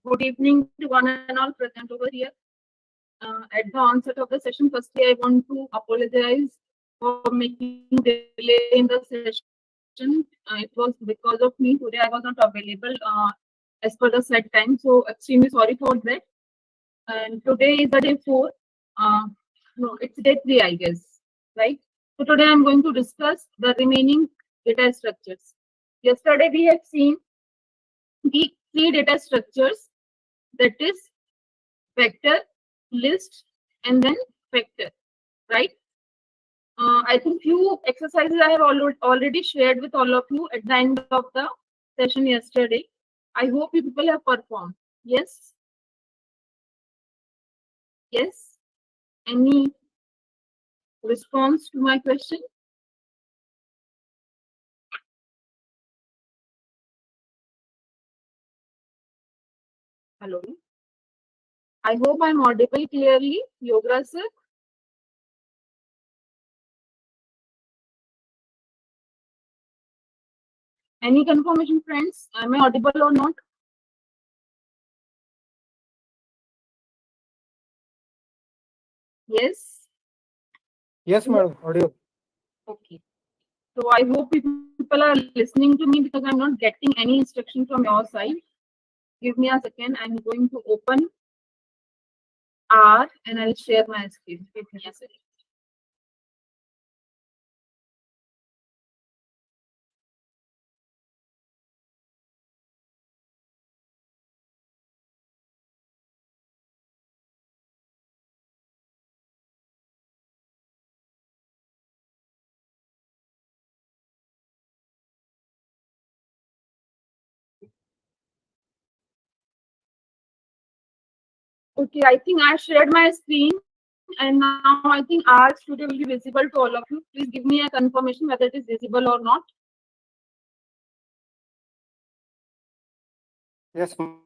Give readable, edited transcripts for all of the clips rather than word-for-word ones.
Good evening to one and all present over here. At the onset of the session, firstly, I want to apologize for making delay in the session. It was because of me. Today, I was not available as per the set time. So, extremely sorry for that. And today is the day 4. No, it's day 3, I guess. Right? So, today I'm going to discuss the remaining data structures. Yesterday, we had seen the 3 data structures, that is vector, list, and then vector, right? I think few exercises I have already shared with all of you at the end of the session yesterday. I hope you people have performed. Yes? Yes? Any response to my question? Hello? I hope I'm audible clearly, Yogra sir. Any confirmation, friends? Am I audible or not? Yes? Yes, madam. Audio. Okay. So I hope people are listening to me because I'm not getting any instruction from your side. Give me a second. I'm going to open R and I'll share my screen. Give me a second. Okay, I think I shared my screen and now I think R Studio will be visible to all of you. Please give me a confirmation whether it is visible or not. Yes, Okay,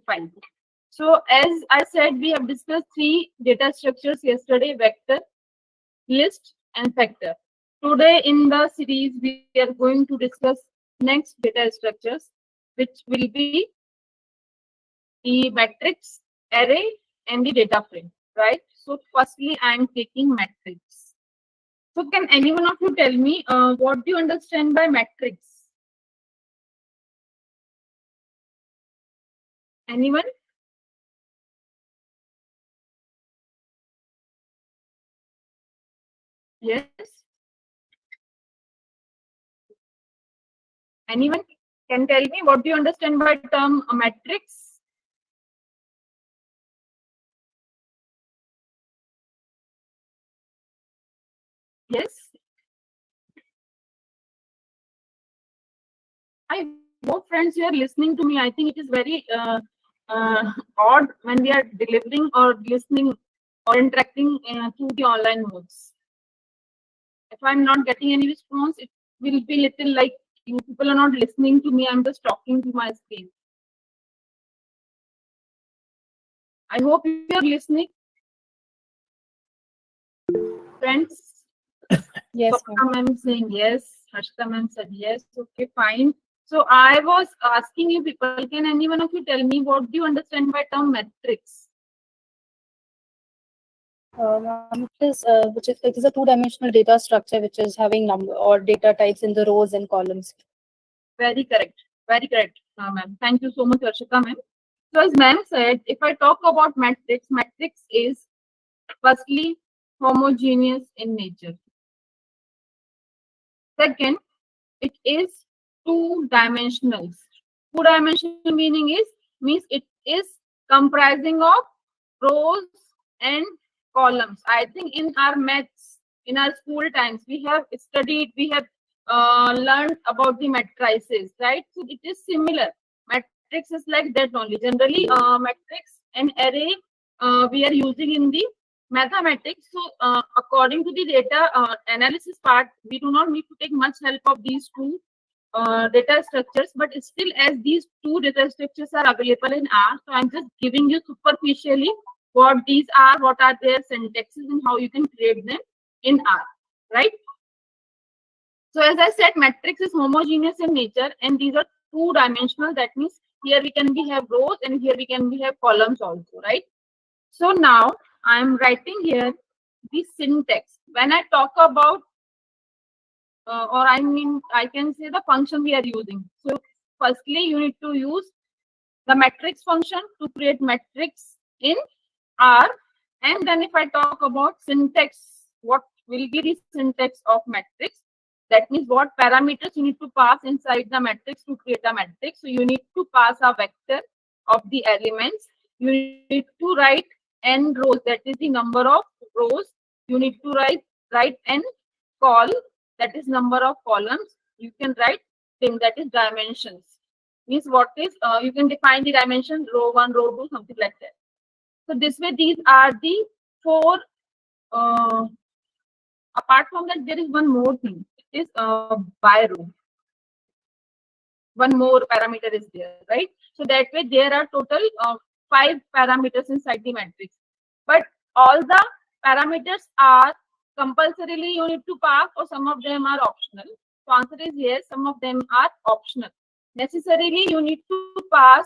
fine. So as I said, we have discussed 3 data structures yesterday: vector, list, and factor. Today in the series, we are going to discuss next data structures, which will be the matrix, array, and the data frame, right? So firstly, I am taking matrix. So can any one of you tell me what do you understand by matrix? Anyone? Yes. Anyone can tell me what do you understand by term matrix? Yes. I hope friends you are listening to me. I think it is very odd when we are delivering or listening or interacting through the online modes. If I'm not getting any response, it will be little like you people are not listening to me. I'm just talking to my screen. I hope you're listening, friends. Yes, ma'am saying yes. Harshita ma'am said yes. Okay, fine. So I was asking you people, can any one of you tell me what do you understand by term matrix? it is a two-dimensional data structure which is having number or data types in the rows and columns. Very correct. Very correct, ma'am. Thank you so much, Harshita ma'am. So as ma'am said, if I talk about matrix, matrix is firstly homogeneous in nature. Second, it is two-dimensional. Two-dimensional meaning is means it is comprising of rows and columns. I think in our maths, in our school times, we have studied, we have learned about the matrices, right? So it is similar. Matrix is like that only. Generally, matrix and array we are using in the mathematics. So according to the data analysis part, we do not need to take much help of these two data structures, but still as these two data structures are available in R, so I'm just giving you superficially what these are, what are their syntaxes, and how you can create them in R, right? So as I said, matrix is homogeneous in nature, and these are two-dimensional. That means here we can be have rows, and here we can be have columns also, right? So now I am writing here the syntax. When I talk about, or I mean, I can say the function we are using. So firstly, you need to use the matrix function to create matrix in R. And then if I talk about syntax, what will be the syntax of matrix? That means what parameters you need to pass inside the matrix to create a matrix. So you need to pass a vector of the elements. You need to write n rows, that is the number of rows. You need to write n col, that is number of columns. You can write thing, that is dimensions. Means what is, you can define the dimension row 1, row 2, something like that. So this way, these are the 4. Apart from that, there is one more thing. It is by row. One more parameter is there, right? So that way, there are total 5 parameters inside the matrix. But all the parameters are compulsorily you need to pass, or some of them are optional. So answer is yes, some of them are optional. Necessarily, you need to pass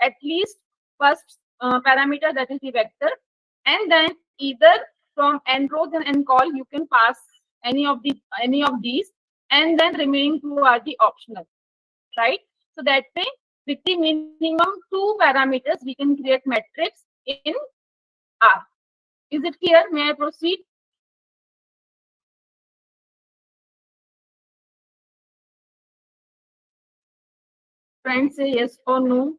at least first parameter, that is the vector, and then either from n rows and n col you can pass any of these, and then remaining 2 are the optional, right? So that way, with the minimum 2 parameters, we can create matrix in R. Is it clear? May I proceed? Friends, say yes or no.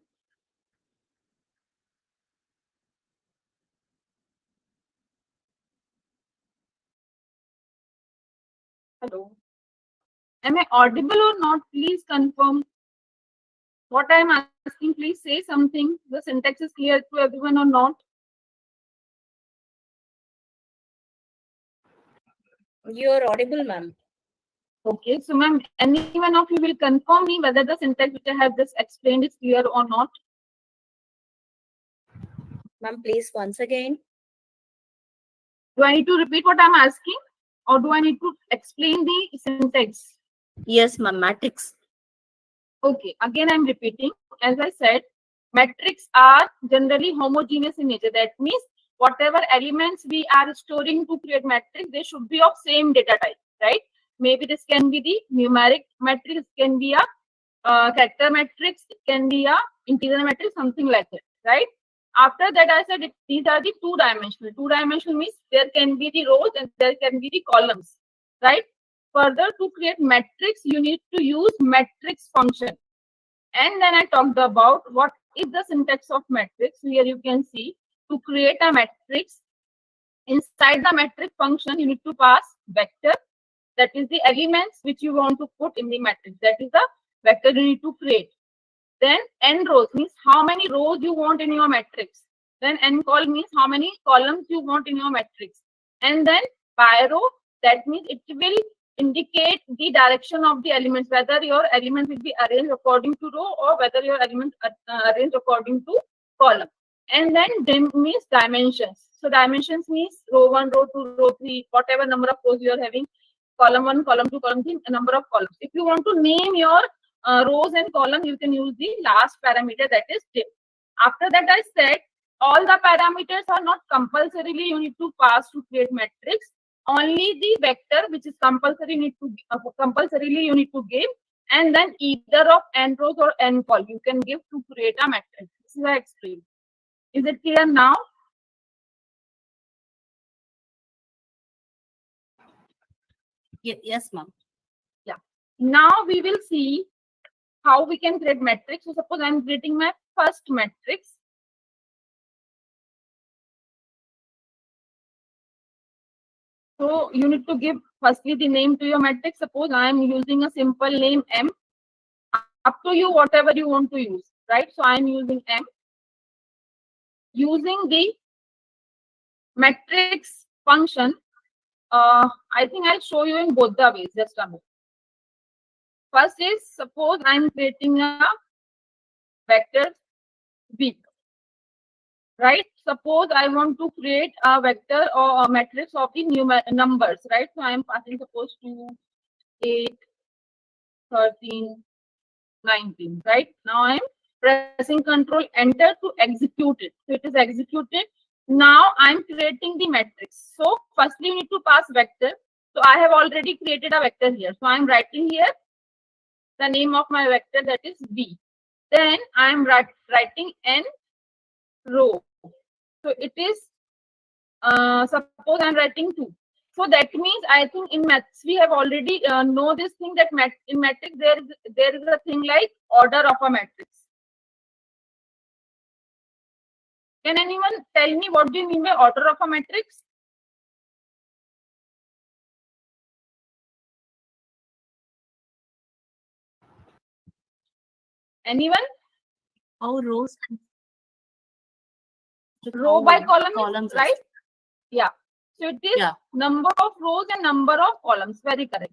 Hello. Am I audible or not? Please confirm. What I am asking, please say something. The syntax is clear to everyone or not? You are audible, ma'am. Okay, so ma'am, anyone of you will confirm me whether the syntax which I have just explained is clear or not? Ma'am, please once again. Do I need to repeat what I'm asking, or do I need to explain the syntax? Yes, ma'am, matrix. Okay, again I'm repeating. As I said, matrices are generally homogeneous in nature. That means whatever elements we are storing to create matrix, they should be of same data type, right? Maybe this can be the numeric matrix, it can be a character matrix, it can be a integer matrix, something like that, right? After that, I said these are the 2-dimensional. 2-dimensional means there can be the rows and there can be the columns, right? Further, to create matrix, you need to use matrix function. And then I talked about what is the syntax of matrix. Here you can see, to create a matrix, inside the matrix function, you need to pass vector. That is the elements which you want to put in the matrix. That is the vector you need to create. Then n rows means how many rows you want in your matrix. Then n col means how many columns you want in your matrix. And then by row, that means it will indicate the direction of the elements, whether your elements will be arranged according to row or whether your elements are arranged according to column. And then dim means dimensions. So dimensions means row 1, row 2, row 3, whatever number of rows you are having, column 1, column 2, column 3, a number of columns. If you want to name your rows and columns, you can use the last parameter, that is dim. After that, I said all the parameters are not compulsorily you need to pass to create matrix. Only the vector which is compulsorily you need to give, and then either of n rows or n col you can give to create a matrix. This is I explained. Is it clear now? Yes, ma'am. Yeah. Now we will see how we can create matrix. So suppose I am creating my first matrix. So you need to give firstly the name to your matrix. Suppose I am using a simple name M. Up to you, whatever you want to use, right? So I am using M. Using the matrix function, I think I'll show you in both the ways. Just a minute. First is, suppose I'm creating a vector V, right? Suppose I want to create a vector or a matrix of the numbers, right? So I am passing suppose 2, 8, 13, 19, right? Now I am pressing Control Enter to execute it. So it is executed. Now I'm creating the matrix. So firstly, you need to pass vector. So I have already created a vector here. So I'm writing here the name of my vector, that is B. Then I'm writing n row. So it is, suppose I'm writing 2. So that means I think in maths we have already know this thing that in matrix there is a thing like order of a matrix. Can anyone tell me what do you mean by order of a matrix? Anyone? How rows Row by column, columns, right? Yeah. So it is number of rows and number of columns. Very correct.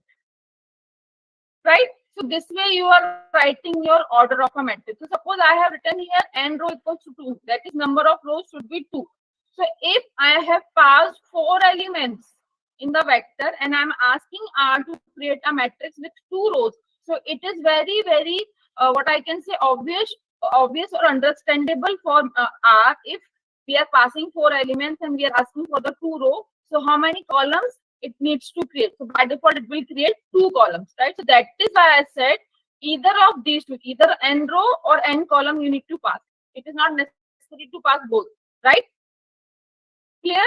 Right? So this way you are writing your order of a matrix. So suppose I have written here n row equals to 2. That is number of rows should be 2. So if I have passed 4 elements in the vector and I'm asking R to create a matrix with 2 rows. So it is very, very what I can say obvious or understandable for R if we are passing 4 elements and we are asking for the 2 row. So how many columns it needs to create? So by default it will create 2 columns, right? So that is why I said either of these two, either n row or n column you need to pass. It is not necessary to pass both, right? Clear?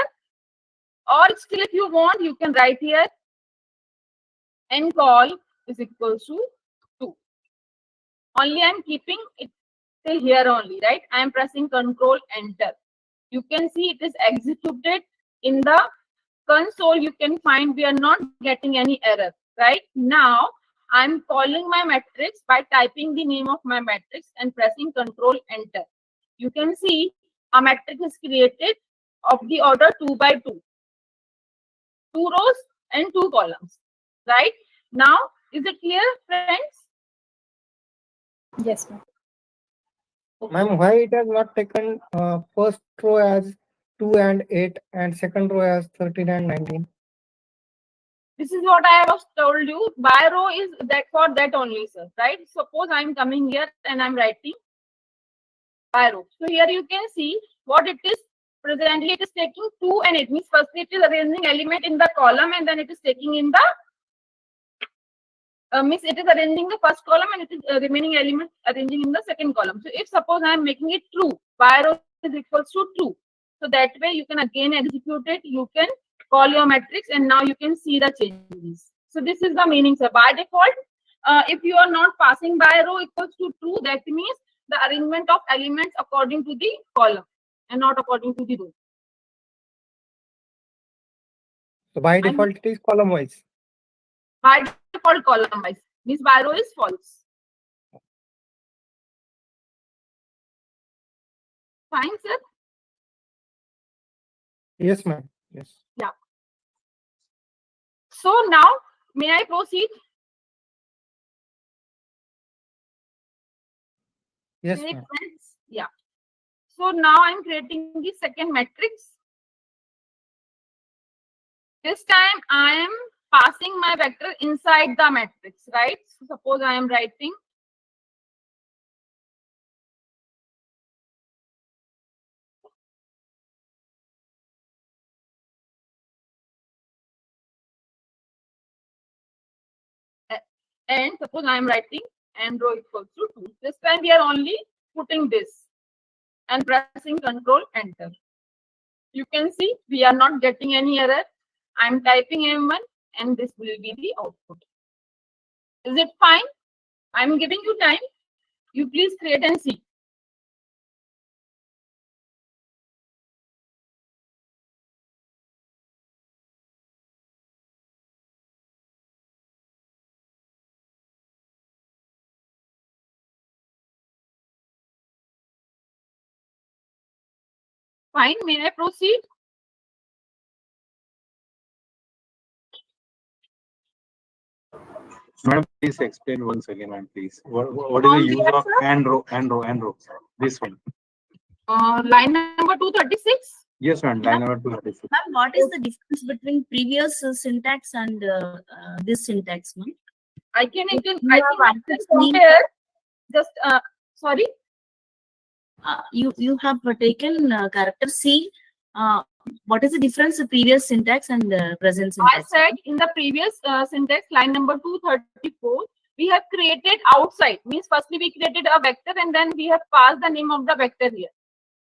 Or still if you want you can write here n col is equals to 2. Only I'm keeping it till here only, right? I am pressing Control Enter. You can see it is executed in the console. You can find we are not getting any error. Right now I'm calling my matrix by typing the name of my matrix and pressing Control Enter. You can see a matrix is created of the order 2 by 2, 2 rows and 2 columns. Right now, is it clear, friends? Yes, ma'am. Ma'am, why it has not taken first row as 2 and 8 and second row as 13 and 19? This is what I have told you. By row is that for that only, sir. Right? Suppose I'm coming here and I'm writing by row. So here you can see what it is. Presently, it is taking 2 and 8. Means firstly it is arranging element in the column and then it is taking in the means it is arranging the first column and it is remaining element arranging in the second column. So if suppose I am making it true, by row is equals to true. So that way you can again execute it. You can call your matrix and now you can see the changes. So this is the meaning, sir. By default, if you are not passing by row equals to true, that means the arrangement of elements according to the column and not according to the row. So by default it is column wise. By default column wise means by row is false. Fine, sir. Yes, ma'am. Yes. Yeah. So now, may I proceed? Yes, ma'am. Yeah. So now I'm creating the second matrix. This time I am passing my vector inside the matrix, right? So suppose I am writing and suppose I am writing n row equals to 2. This time we are only putting this and pressing Control Enter. You can see we are not getting any error. I'm typing M1 and this will be the output. Is it fine? I'm giving you time. You please create and see. Fine. May I proceed? Madam, please explain once again, ma'am, please. What is the use of and row? This one. Line number 236. Yes, ma'am. Line number 236. Ma'am, what is the difference between previous syntax and this syntax, ma'am? I can compare. Just sorry. you have taken character C. What is the difference of previous syntax and present I syntax? said in the previous syntax, line number 234, we have created outside. Means firstly we created a vector and then we have passed the name of the vector here.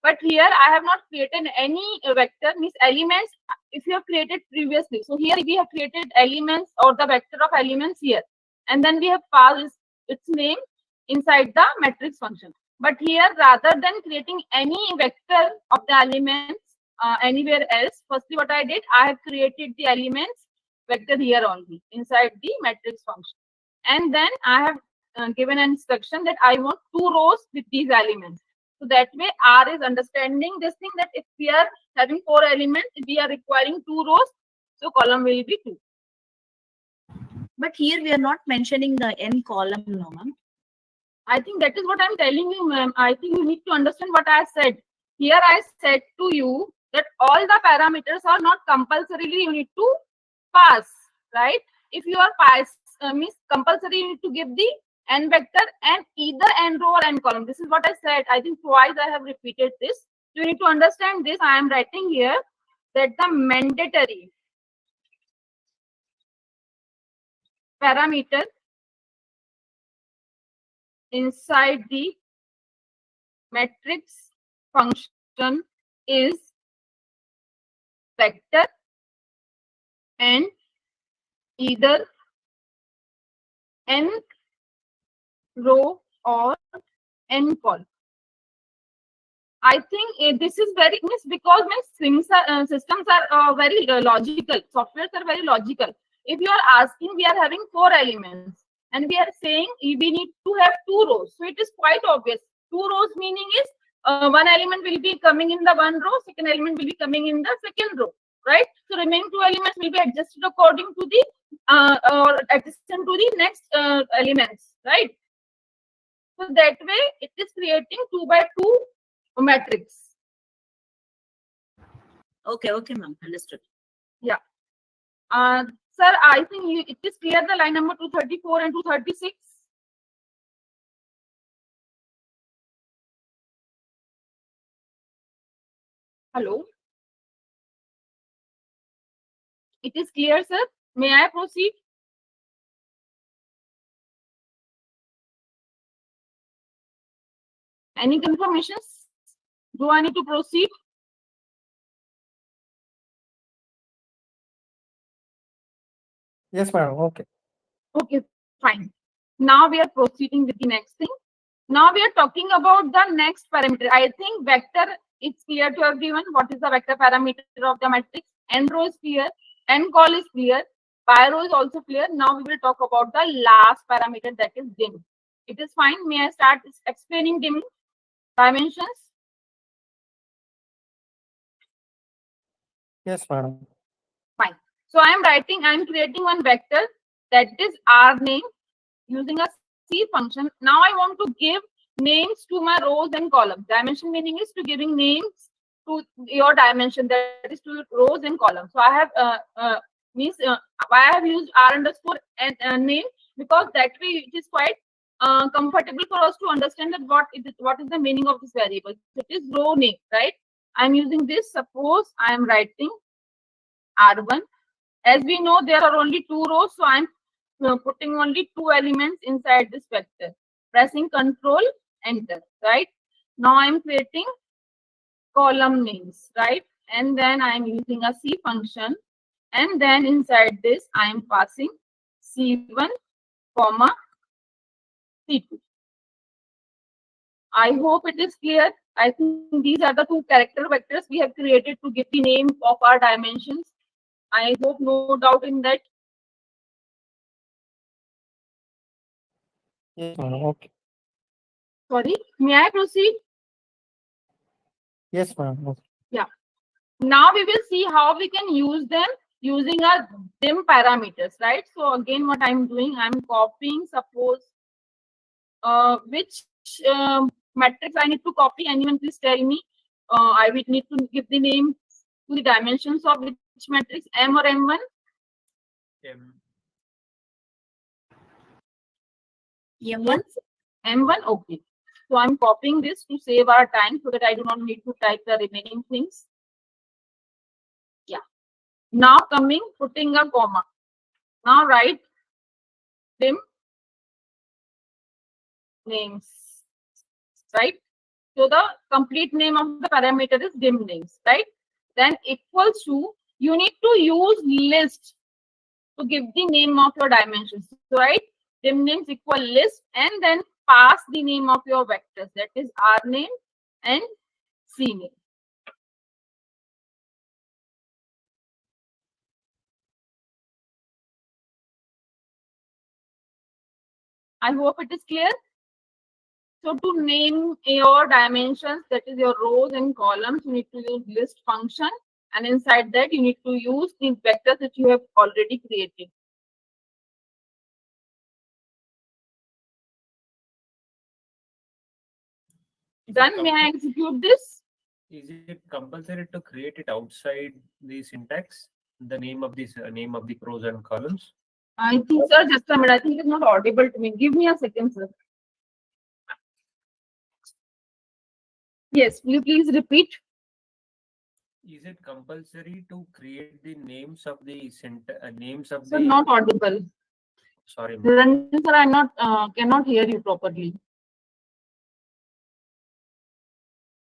But here I have not created any vector, means elements if you have created previously. So here we have created elements or the vector of elements here. And then we have passed its name inside the matrix function. But here rather than creating any vector of the elements anywhere else, firstly what I did, I have created the elements vector here only inside the matrix function. And then I have given an instruction that I want 2 rows with these elements. So that way R is understanding this thing that if we are having 4 elements, we are requiring 2 rows, so column will be 2. But here we are not mentioning the n column, no, ma'am. I think that is what I'm telling you, ma'am. I think you need to understand what I said. Here I said to you that all the parameters are not compulsorily you need to pass, right? If you are pass, means compulsory you need to give the n vector and either n row or n column. This is what I said. I think twice I have repeated this. You need to understand this. I am writing here that the mandatory parameter inside the matrix function is vector and either n row or n column. I think this is very because my systems are very logical. Softwares are very logical. If you are asking, we are having 4 elements and we are saying we need to have 2 rows. So it is quite obvious. 2 rows meaning is one element will be coming in the one row, second element will be coming in the second row, right? So remaining 2 elements will be adjusted according to the or adjacent to the next elements, right? So that way it is creating 2 by 2 matrix. Okay, ma'am, understood. Yeah. Sir, I think it is clear the line number 234 and 236. Hello. It is clear, sir. May I proceed? Any confirmations? Do I need to proceed? Yes, madam. Okay. Okay, fine. Now we are proceeding with the next thing. Now we are talking about the next parameter. I think vector is clear to everyone. What is the vector parameter of the matrix? N row is clear. N col is clear. Pi row is also clear. Now we will talk about the last parameter, that is dim. It is fine. May I start explaining dim dimensions? Yes, madam. Fine. So I am creating one vector that is R name using a C function. Now I want to give names to my rows and columns. Dimension meaning is to giving names to your dimension, that is to rows and columns. So I have why I have used R underscore and name, because that way it is quite comfortable for us to understand that what is the meaning of this variable. It is row name, right? I'm using this. Suppose I am writing R1. As we know, there are only 2 rows, so I'm putting only 2 elements inside this vector. Pressing Control Enter, right? Now I'm creating column names, right? And then I'm using a C function, and then inside this I'm passing C1, comma C2. I hope it is clear. I think these are the 2 character vectors we have created to give the name of our dimensions. I hope no doubt in that. Yes, madam. Okay. Sorry, may I proceed? Yes, madam. Okay. Yeah. Now we will see how we can use them using our dim parameters, right? So again, what I'm doing, I'm copying, suppose which matrix I need to copy. Anyone please tell me. I will need to give the name to the dimensions of which matrix, M or M1? M1. M1, okay. So I'm copying this to save our time so that I do not need to type the remaining things. Yeah. Now putting a comma. Now write dim names, right? So the complete name of the parameter is dim names, right? Then equals to, you need to use list to give the name of your dimensions. So right, dim names equal list, and then pass the name of your vectors, that is R name and C name. I hope it is clear. So to name your dimensions, that is your rows and columns, you need to use list function, and inside that you need to use the vectors that you have already created. Then may I execute this? Is it compulsory to create it outside the syntax? The name of this name of the rows and columns? I think, sir, just a minute. I think it's not audible to me. Give me a second, sir. Yes, will you please repeat? Is it compulsory to create the names of the names of Sir, the? not audible. Sorry, ma'am. Ranjan, sir, I'm not cannot hear you properly.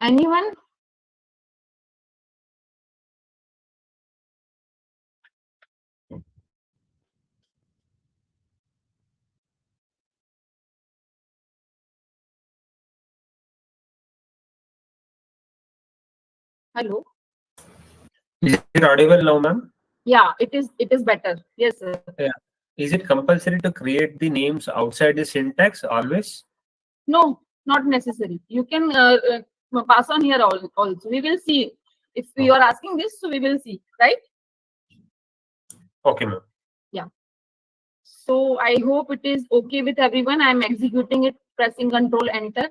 Anyone? Hello. Is it audible now, ma'am? Yeah, it is. It is better. Yes, sir. Yeah. Is it compulsory to create the names outside the syntax always? No, not necessary. You can pass on here also. We will see. If you are asking this, so we will see, right? Okay, ma'am. Yeah. So I hope it is okay with everyone. I'm executing it, pressing Control Enter.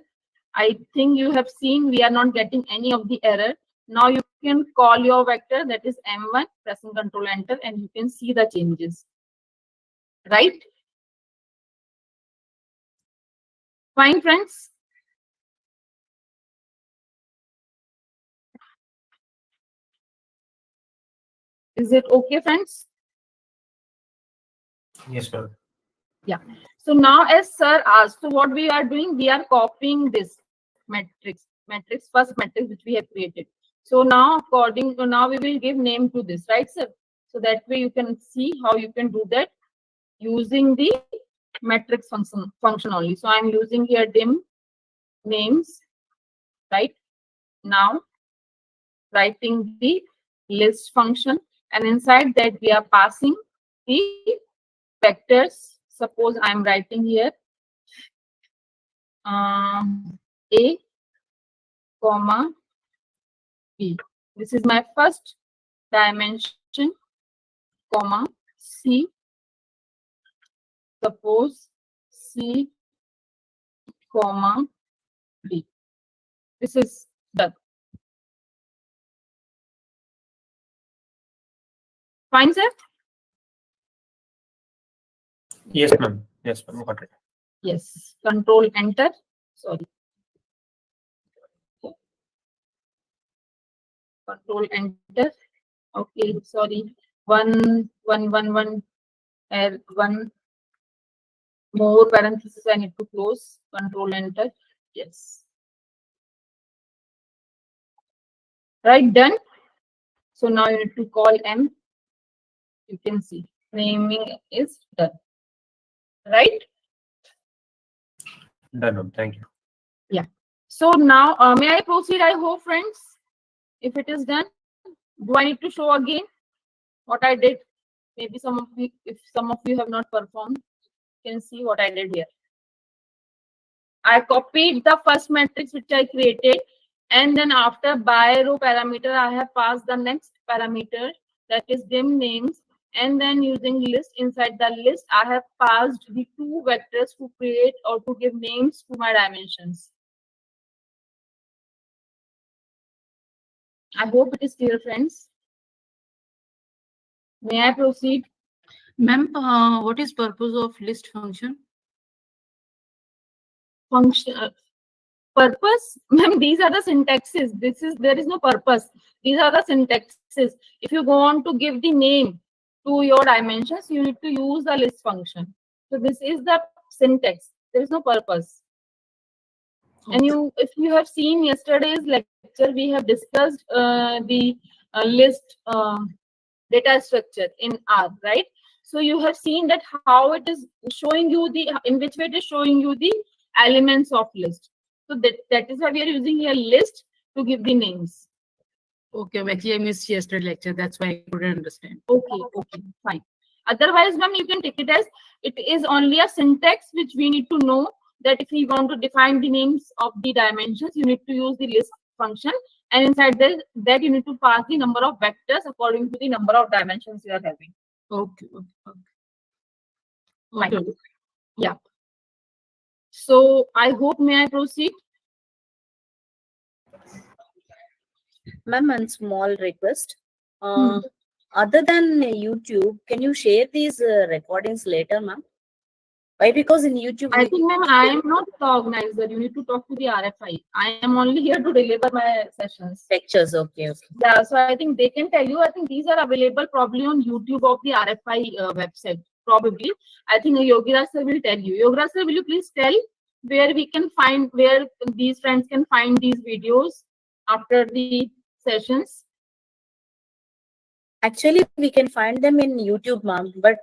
I think you have seen we are not getting any of the error. Now you can call your vector, that is M1, pressing Control Enter, and you can see the changes. Right? Fine, friends. Is it okay, friends? Yes, ma'am. Yeah. So now, as sir asked, so what we are doing, we are copying this first matrix which we have created. So now, according to now, we will give name to this, right, sir? So that way you can see how you can do that using the matrix function only. So I'm using here dim names, right? Now writing the list function, and inside that we are passing the vectors. Suppose I'm writing here A, comma, B. This is my first dimension, comma, C. Suppose C, comma, B. This is done. Fine, sir? Yes, ma'am. Yes, ma'am. Got it. Yes. Control Enter. Sorry. Control Enter. Okay. Sorry. One more parenthesis I need to close. Control Enter. Yes. Right. Done. So now you need to call M. You can see naming is done. Right. Done, ma'am. Thank you. Yeah. So now may I proceed? I hope, friends. If it is done, do I need to show again what I did? Maybe some of you, if some of you have not performed, you can see what I did here. I copied the first matrix which I created, and then after by row parameter, I have passed the next parameter, that is dim names, and then using list, inside the list, I have passed the two vectors to create or to give names to my dimensions. I hope it is clear, friends. May I proceed? Ma'am, what is purpose of list function? Function Purpose, ma'am, these are the syntaxes. There is no purpose. These are the syntaxes. If you want to give the name to your dimensions, you need to use the list function. So this is the syntax. There is no purpose. And if you have seen yesterday's lecture, we have discussed the list data structure in R, right? So you have seen that how it is showing you in which way it is showing you the elements of list. So that is why we are using a list to give the names. Okay, actually I missed yesterday's lecture. That's why I couldn't understand. Okay, fine. Otherwise, ma'am, you can take it as it is only a syntax which we need to know that if we want to define the names of the dimensions, you need to use the list function, and inside that you need to pass the number of vectors according to the number of dimensions you are having. Okay. Fine. Yeah. So I hope, may I proceed? Ma'am, one small request. Other than YouTube, can you share these recordings later, ma'am? Why? Because in YouTube, I think, ma'am, I am not the organizer. You need to talk to the RFI. I am only here to deliver my sessions. lectures. Okay. Yeah, so I think they can tell you. I think these are available probably on YouTube of the RFI website. Probably. I think Yogiraj sir will tell you. Yogiraj sir, will you please tell where we can find, where these friends can find these videos after the sessions? Actually, we can find them in YouTube, ma'am. But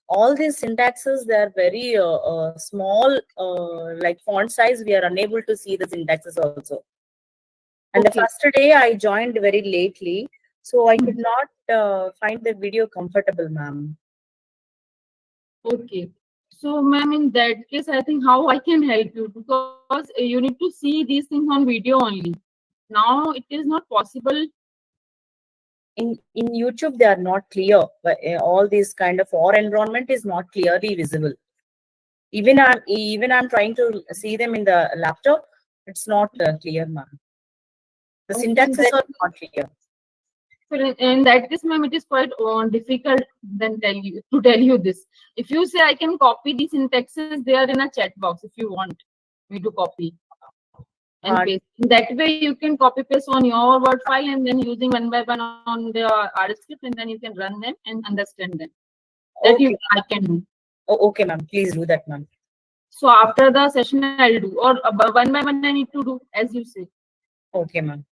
all these syntaxes, they are very small, like font size. We are unable to see the syntaxes also. And the first day I joined very lately, so I could not find the video comfortable, ma'am. Okay. So, ma'am, in that case, I think how I can help you, because you need to see these things on video only. Now it is not possible. In YouTube, they are not clear. But all this kind of OR environment is not clearly visible. Even I'm trying to see them in the laptop. It's not clear, ma'am. The syntaxes are not clear. So in that case, ma'am, it is quite difficult then tell you this. If you say I can copy the syntaxes, they are in a chat box if you want me to copy and paste. In that way, you can copy paste on your Word file and then using one by one on the R script, and then you can run them and understand them. That I can do. Oh, okay, ma'am. Please do that, ma'am. So after the session, I'll do, or one by one I need to do as you say. Okay, ma'am.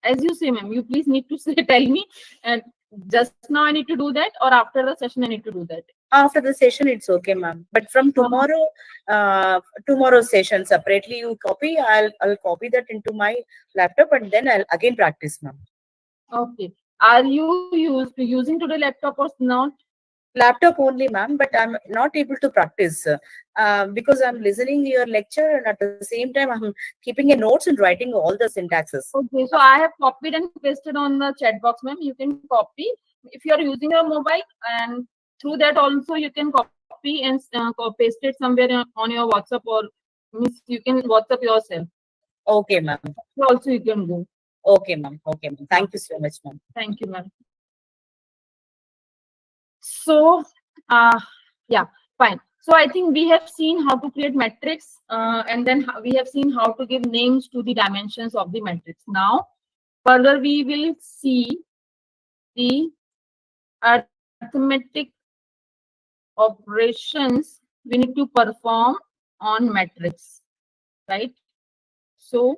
As you say, ma'am, you please need to say, tell me, and just now I need to do that, or after the session I need to do that. After the session, it's okay, ma'am. But from tomorrow, tomorrow's session separately, you copy. I'll copy that into my laptop, and then I'll again practice, ma'am. Okay. Are you using today laptop or not? Laptop only, ma'am, but I'm not able to practice because I'm listening your lecture, and at the same time I'm keeping a notes and writing all the syntaxes. Okay, so I have copied and pasted on the chat box, ma'am. You can copy if you are using your mobile, and through that also you can copy and paste it somewhere on your WhatsApp, or you can WhatsApp yourself. Okay, ma'am. Also you can go. Okay, ma'am. Okay, ma'am. Thank you so much, ma'am. Thank you, ma'am. So, yeah, fine. So I think we have seen how to create matrix, and then we have seen how to give names to the dimensions of the matrix. Now, further we will see the arithmetic operations we need to perform on matrix, right? So,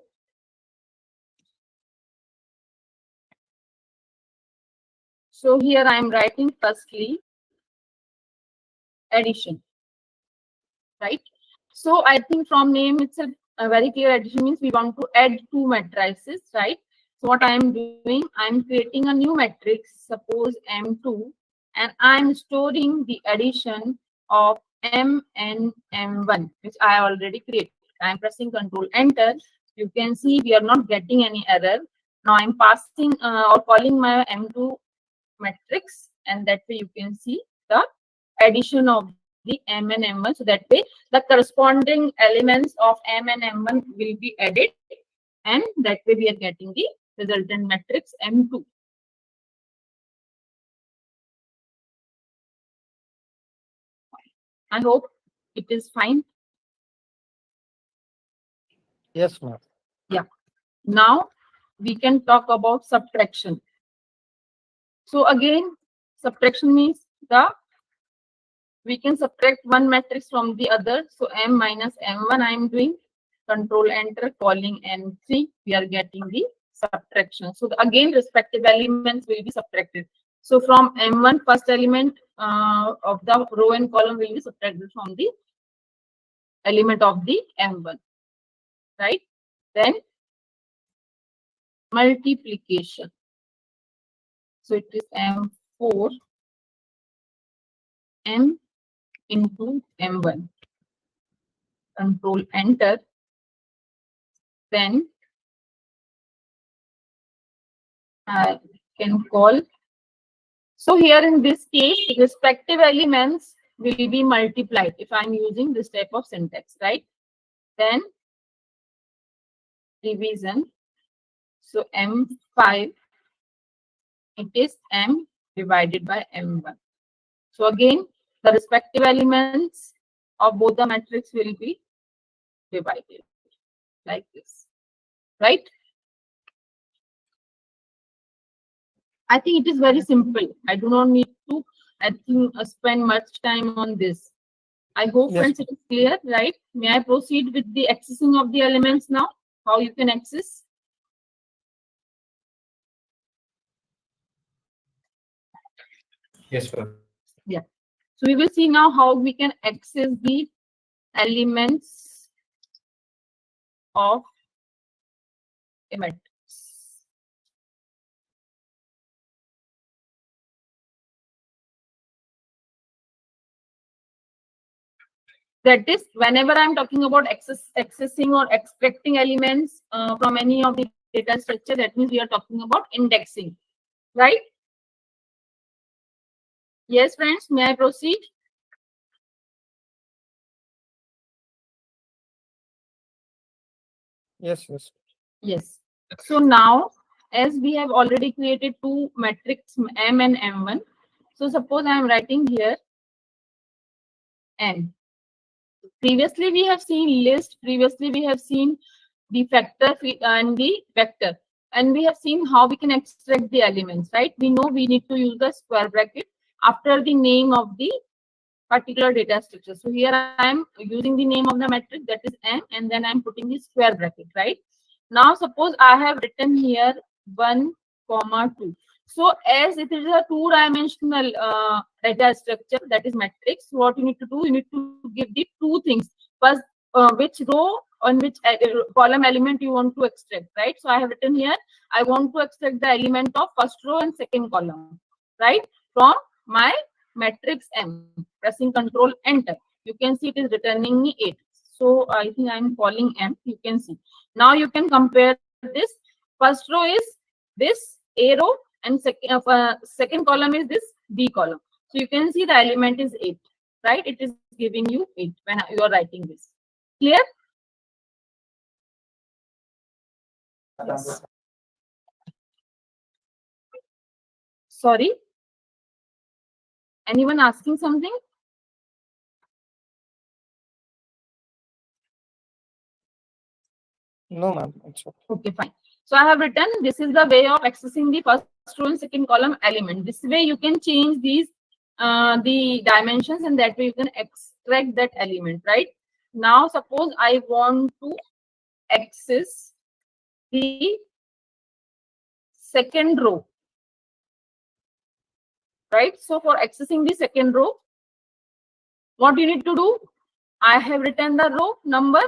here I am writing firstly addition, right? So I think from name itself, a very clear addition means we want to add two matrices, right? So what I am doing, I'm creating a new matrix, suppose M2, and I'm storing the addition of M and M1, which I already created. I'm pressing Control Enter. You can see we are not getting any error. Now I'm passing or calling my M2 matrix, and that way you can see the addition of the M and M1. So that way the corresponding elements of M and M1 will be added, and that way we are getting the resultant matrix M2. I hope it is fine. Yes, ma'am. Now we can talk about subtraction. So again, subtraction means we can subtract one matrix from the other. So M minus M1 I am doing, control enter, calling M3, we are getting the subtraction. So again, respective elements will be subtracted. So from M1, first element of the row and column will be subtracted from the element of the M1, right? Then multiplication. So it is M4 M into M1. Control enter. Then I can call. So here in this case, respective elements will be multiplied if I'm using this type of syntax, right? Then division. So M5, it is M divided by M1. So again, the respective elements of both the matrix will be divided like this, right? I think it is very simple. I do not need to, spend much time on this. I hope, Yes. friends, it is clear, right? May I proceed with the accessing of the elements now? How you can access? Yes, sir. Yeah. So we will see now how we can access the elements of a matrix. That is, whenever I'm talking about accessing or extracting elements from any of the data structure, that means we are talking about indexing, right? Yes, friends, may I proceed? Yes, yes. Yes. So now, as we have already created two matrices M and M1, so suppose I am writing here M. Previously, we have seen list. Previously, we have seen the factor and the vector. And we have seen how we can extract the elements, right? We know we need to use the square bracket after the name of the particular data structure. So here I am using the name of the matrix, that is M, and then I'm putting the square bracket, right? Now suppose I have written here 1, 2. So as it is a two-dimensional data structure, that is matrix, what you need to do, you need to give the two things. First, which row on which column element you want to extract, right? So I have written here, I want to extract the element of first row and second column, right? From my matrix M, pressing control enter. You can see it is returning me 8. So I think I'm calling M, you can see. Now you can compare this. First row is this A row and second column is this B column. So you can see the element is 8, right? It is giving you 8 when you are writing this. Clear? Yes. Sorry? Anyone asking something? No, ma'am. It's okay. Okay, fine. So I have written, this is the way of accessing the first row and second column element. This way you can change these the dimensions, and that way you can extract that element, right? Now suppose I want to access the second row, right? So for accessing the second row, what you need to do, I have written the row number,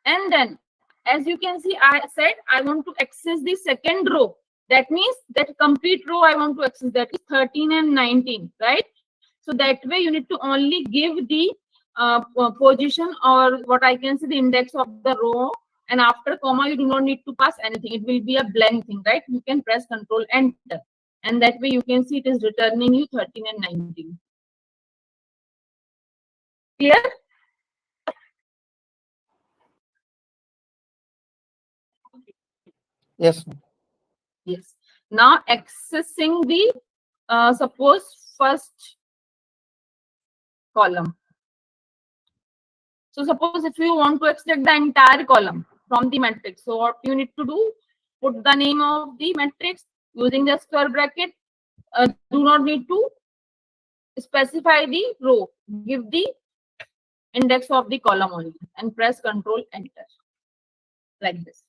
and then as you can see, I said I want to access the second row. That means that complete row I want to access, that is 13 and 19, right? So that way you need to only give the position, or what I can see, the index of the row, and after comma you do not need to pass anything. It will be a blank thing, right? You can press control enter, and that way you can see it is returning you 13 and 19. Clear? Yes, ma'am. Yes. Now accessing the suppose first column. So suppose if you want to extract the entire column, from the matrix. So what you need to do, put the name of the matrix using the square bracket. Do not need to specify the row. Give the index of the column only and press Control Enter like this.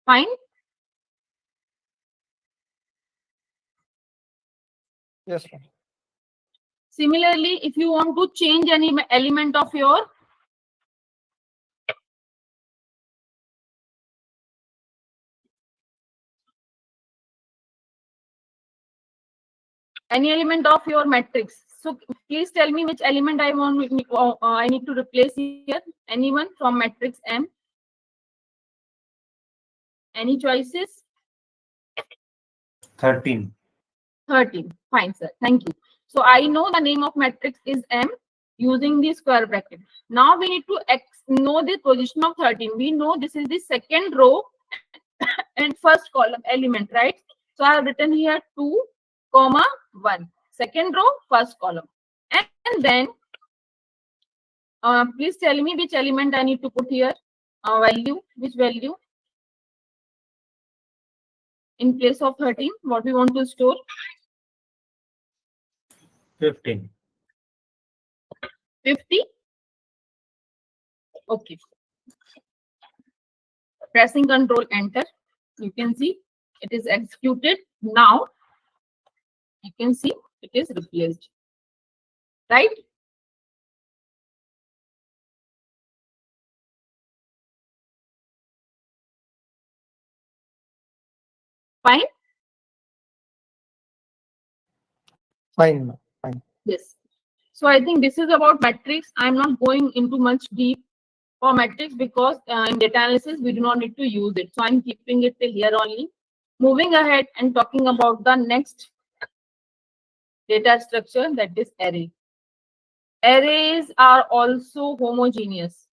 Fine. Yes, ma'am. Similarly, if you want to change any element of your matrix, so please tell me which element I need to replace here. Anyone from matrix M? Any choices? 13. 13. Fine, sir. Thank you. So I know the name of matrix is M using the square bracket. Now we need to know the position of 13. We know this is the second row and first column element, right? So I have written here 2, 1. Second row, first column. And then please tell me which element I need to put here. Value, which value? In place of 13, what we want to store? 15. 50. Okay. Pressing Control Enter. You can see it is executed. Now you can see it is replaced. Right? Fine. Fine, ma'am. Fine. Yes. So I think this is about matrix. I'm not going into much deep for matrix because in data analysis we do not need to use it. So I'm keeping it till here only. Moving ahead and talking about the next data structure, that is array. Arrays are also homogeneous,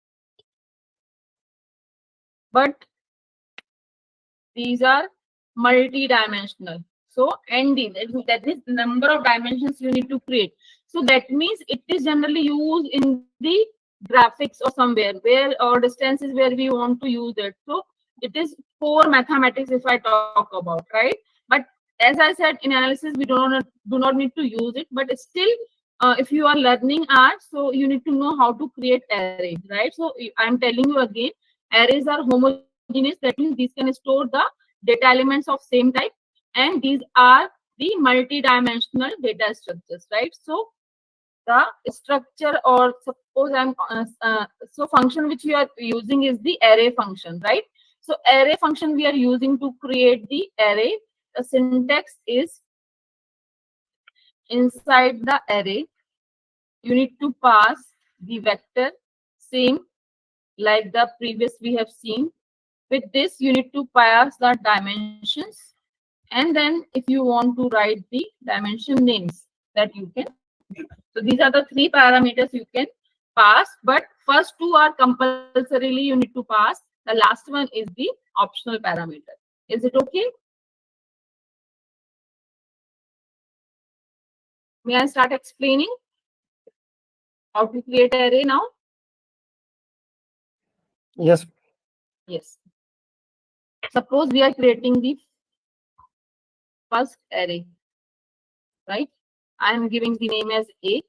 but these are multi-dimensional. So ND, that is number of dimensions you need to create. So that means it is generally used in the graphics or somewhere where or distances where we want to use it. So it is for mathematics if I talk about, right? But as I said, in analysis we do not need to use it. But still, if you are learning art, so you need to know how to create arrays, right? So I'm telling you again, arrays are homogeneous. That means these can store the data elements of same type, and these are the multi-dimensional data structures, right? So the structure, or suppose so function which we are using is the array function, right? So array function we are using to create the array. The syntax is inside the array you need to pass the vector, same like the previous we have seen. With this you need to pass the dimensions, and then if you want to write the dimension names, that you can. So these are the 3 parameters you can pass, but first 2 are compulsorily you need to pass. The last one is the optional parameter. Is it okay? May I start explaining how to create an array now? Yes. Yes. Suppose we are creating the first array, right? I am giving the name as A.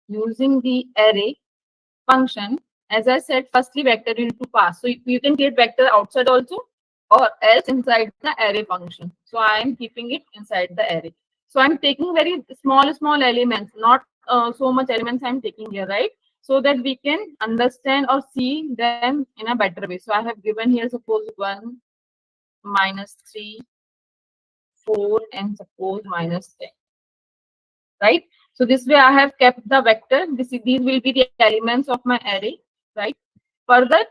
Using the array function, as I said, firstly vector you need to pass. So you can create vector outside also, or else inside the array function. So I am keeping it inside the array. So I'm taking very small elements, not so much elements I'm taking here, right? So that we can understand or see them in a better way. So I have given here, suppose 1, -3, 4, and suppose -10. Right? So this way I have kept the vector. These will be the elements of my array, right? Further,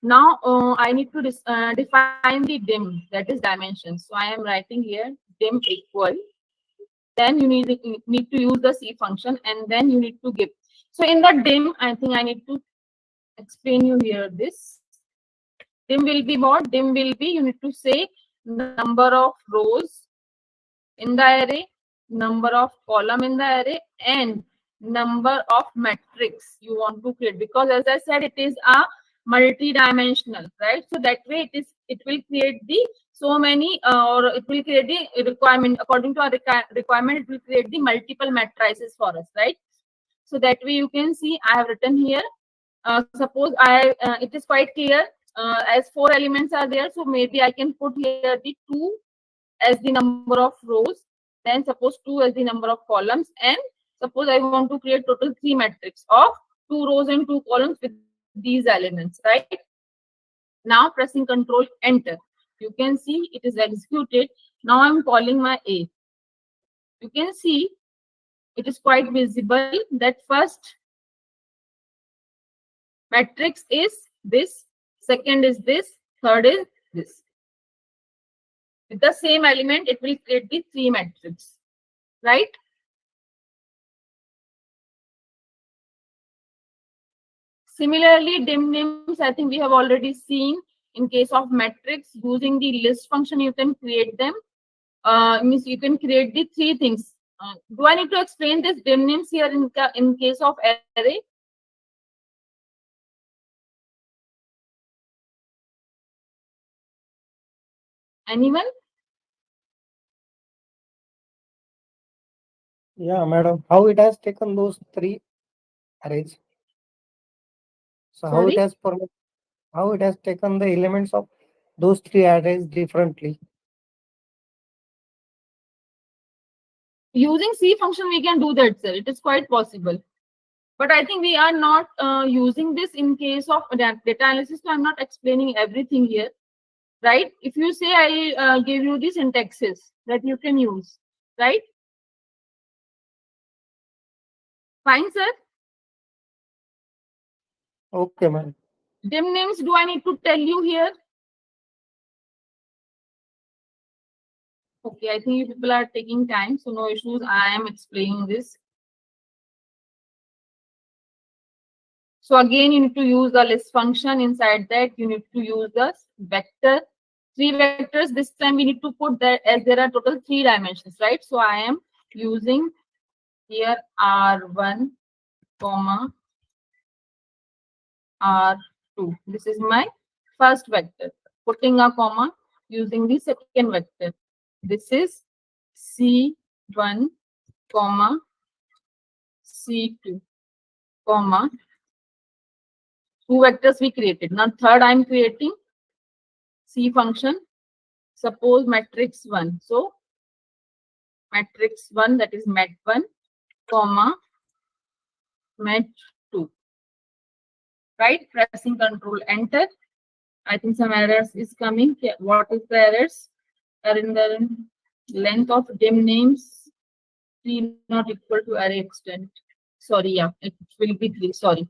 now I need to define the dim, that is dimensions. So I am writing here dim equal. Then you need to use the C function, and then you need to give. So in the dim, I think I need to explain you here this. Dim will be what? Dim will be, you need to say number of rows in the array, number of column in the array, and number of matrix you want to create, because as I said, it is a multi-dimensional, right? So that way it will create the so many or it will create the requirement according to our requirement. It will create the multiple matrices for us, right? So that way you can see I have written here. Suppose it is quite clear as 4 elements are there, so maybe I can put here the 2 as the number of rows, then suppose 2 as the number of columns, and suppose I want to create total 3 matrix of 2 rows and 2 columns with these elements, right? Now pressing Control Enter, you can see it is executed. Now I'm calling my A. You can see it is quite visible that first matrix is this, second is this, third is this. With the same element, it will create the 3 matrix, right? Similarly, dim names, I think we have already seen. In case of matrix, using the list function, you can create them. Means you can create the 3 things. Do I need to explain this dim names here in case of array? Anyone? Yeah, madam. How it has taken those 3 arrays? So Sorry? how it has taken the elements of those 3 arrays differently? Using C function, we can do that, sir. It is quite possible. But I think we are not using this in case of data analysis, so I'm not explaining everything here, right? If you say, I'll give you the syntaxes that you can use, right? Fine, sir. Okay, ma'am. Dim names, do I need to tell you here? Okay, I think you people are taking time, so no issues. I am explaining this. So again, you need to use the list function. Inside that, you need to use the vector. 3 vectors. This time we need to put that as there are total 3 dimensions, right? So I am using here R1, comma, R2. This is my first vector. Putting a comma using the second vector. This is C1, comma, C2, comma. 2 vectors we created. Now third I am creating C function. Suppose matrix 1. So matrix 1, that is mat1, comma, mat2. Right? Pressing Control Enter. I think some errors is coming. What is the errors? Are in the length of dim names 3 not equal to array extent. Sorry, yeah, it will be 3. Sorry.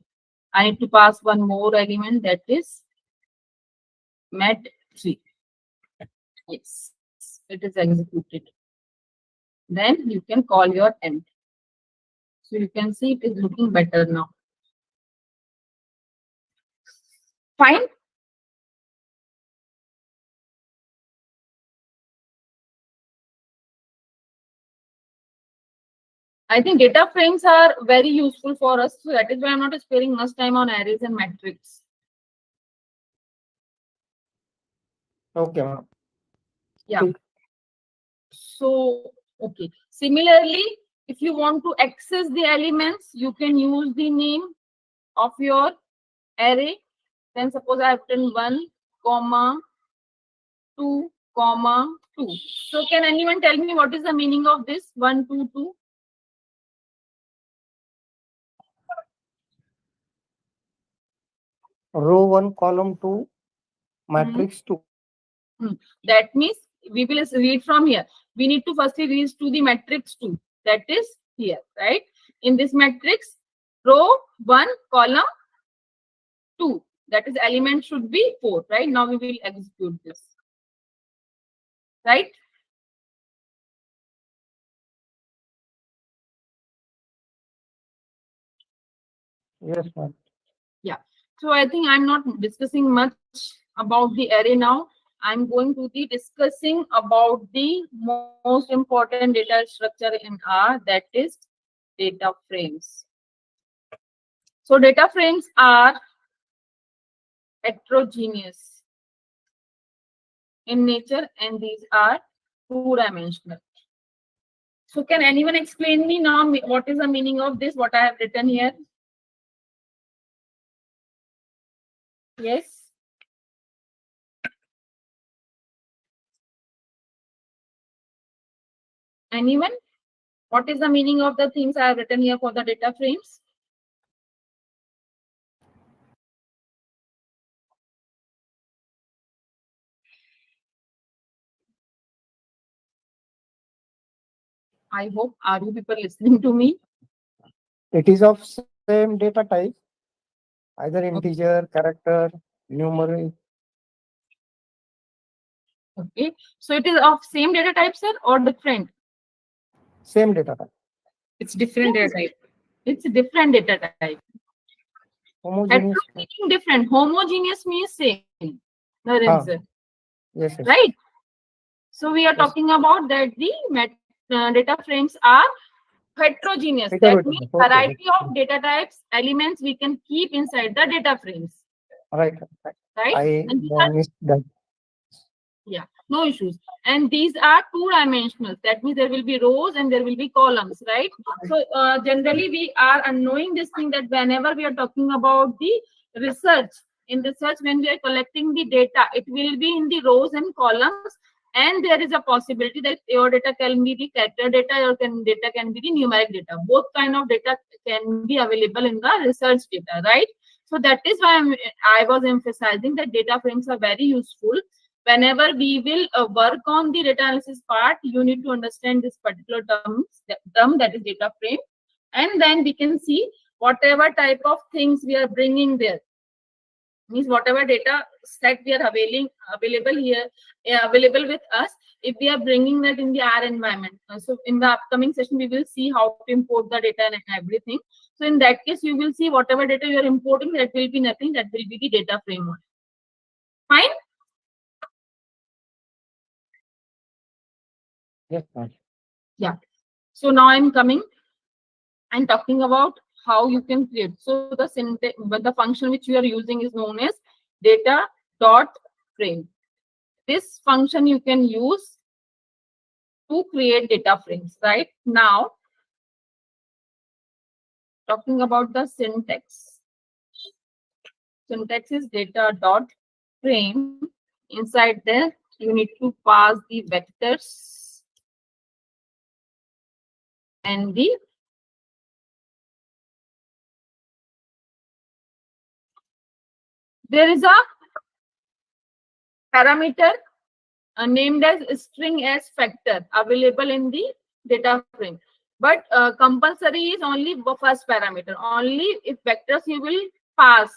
I need to pass one more element, that is mat3. Yes, it is executed. Then you can call your end. So you can see it is looking better now. Fine. I think data frames are very useful for us. So that is why I'm not sparing much time on arrays and matrix. Okay, ma'am. Yeah. So, okay. Similarly, if you want to access the elements, you can use the name of your array. Then suppose I have written 1, comma, 2, comma, 2. So can anyone tell me what is the meaning of this 1, 2, 2? Row 1, column 2, matrix 2. That means we will read from here. We need to firstly read to the matrix 2. That is here, right? In this matrix, row 1, column 2. That is element should be 4, right? Now we will execute this. Right? Yes, ma'am. Yeah. So I think I'm not discussing much about the array now. I'm going to be discussing about the most important data structure in R, that is data frames. So data frames are heterogeneous in nature and these are two-dimensional. So can anyone explain me now what is the meaning of this, what I have written here? Yes? Anyone? What is the meaning of the things I have written here for the data frames? I hope, are you people listening to me? It is of same data type, either integer, character, numeric. Okay. So it is of same data type, sir, or different? Same data type. It's different data type. It's a different data type. Homogeneous. Meaning different. Homogeneous means same. Narendra, sir. Yes, yes. Right? So we are Yes. talking about that the data frames are heterogeneous. That means Okay. variety of data types, elements we can keep inside the data frames. Right. Right? I And these are, missed that. yeah, no issues. And these are two-dimensional. That means there will be rows and there will be columns, right? So generally we are knowing this thing that whenever we are talking about the research, in research when we are collecting the data, it will be in the rows and columns. And there is a possibility that your data can be the character data, your data can be the numeric data. Both kind of data can be available in the research data, right? So that is why I was emphasizing that data frames are very useful. Whenever we will work on the data analysis part, you need to understand this particular term that is data frame. And then we can see whatever type of things we are bringing there. Means whatever data set we are available here, available with us, if we are bringing that in the R environment. So in the upcoming session, we will see how to import the data and everything. So in that case, you will see whatever data you are importing, that will be nothing, that will be the data framework. Fine? Yes, ma'am. Yeah. So now I'm coming and talking about how you can create. So the syntax, but the function which you are using is known as data dot frame. This function you can use to create data frames. Right now, talking about the syntax. Syntax is data dot frame. Inside there, you need to pass the vectors and the there is a parameter named as string as factor available in the data frame. But compulsory is only the first parameter. Only if vectors you will pass,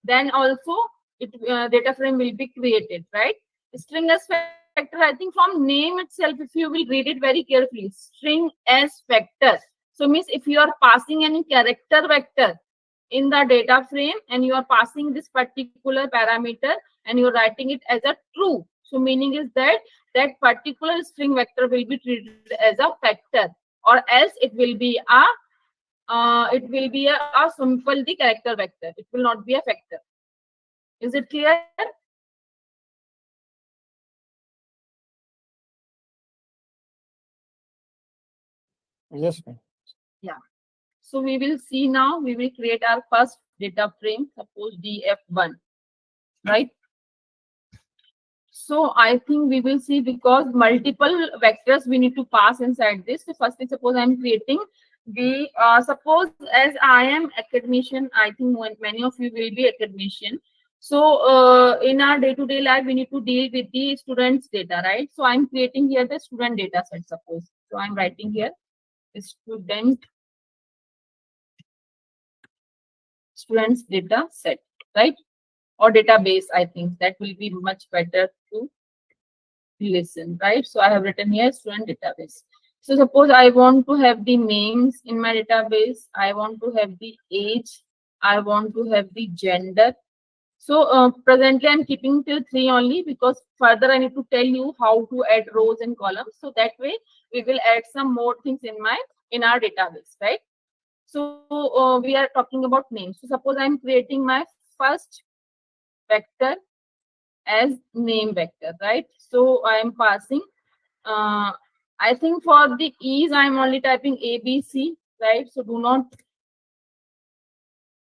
then also it data frame will be created, right? String as factor, I think from name itself, if you will read it very carefully, string as factor. So means if you are passing any character vector in the data frame and you are passing this particular parameter and you're writing it as a true. So meaning is that that particular string vector will be treated as a factor, or else it will be a simple the character vector. It will not be a factor. Is it clear? Yes, ma'am. Yeah. So we will see now, we will create our first data frame, suppose df1, right? So I think we will see, because multiple vectors we need to pass inside this. So firstly, suppose I'm creating the, suppose as I am academician, I think many of you will be academician. So in our day-to-day life, we need to deal with the students' data, right? So I'm creating here the student data set, suppose. So I'm writing here students data set, right? Or database, I think that will be much better to listen, right? So I have written here student database. So suppose I want to have the names in my database, I want to have the age, I want to have the gender. So presently I'm keeping till 3 only, because further I need to tell you how to add rows and columns. So that way we will add some more things in my in our database, right? So we are talking about names. So suppose I'm creating my first vector as name vector, right? So I am passing. I think for the ease, I'm only typing ABC, right? So do not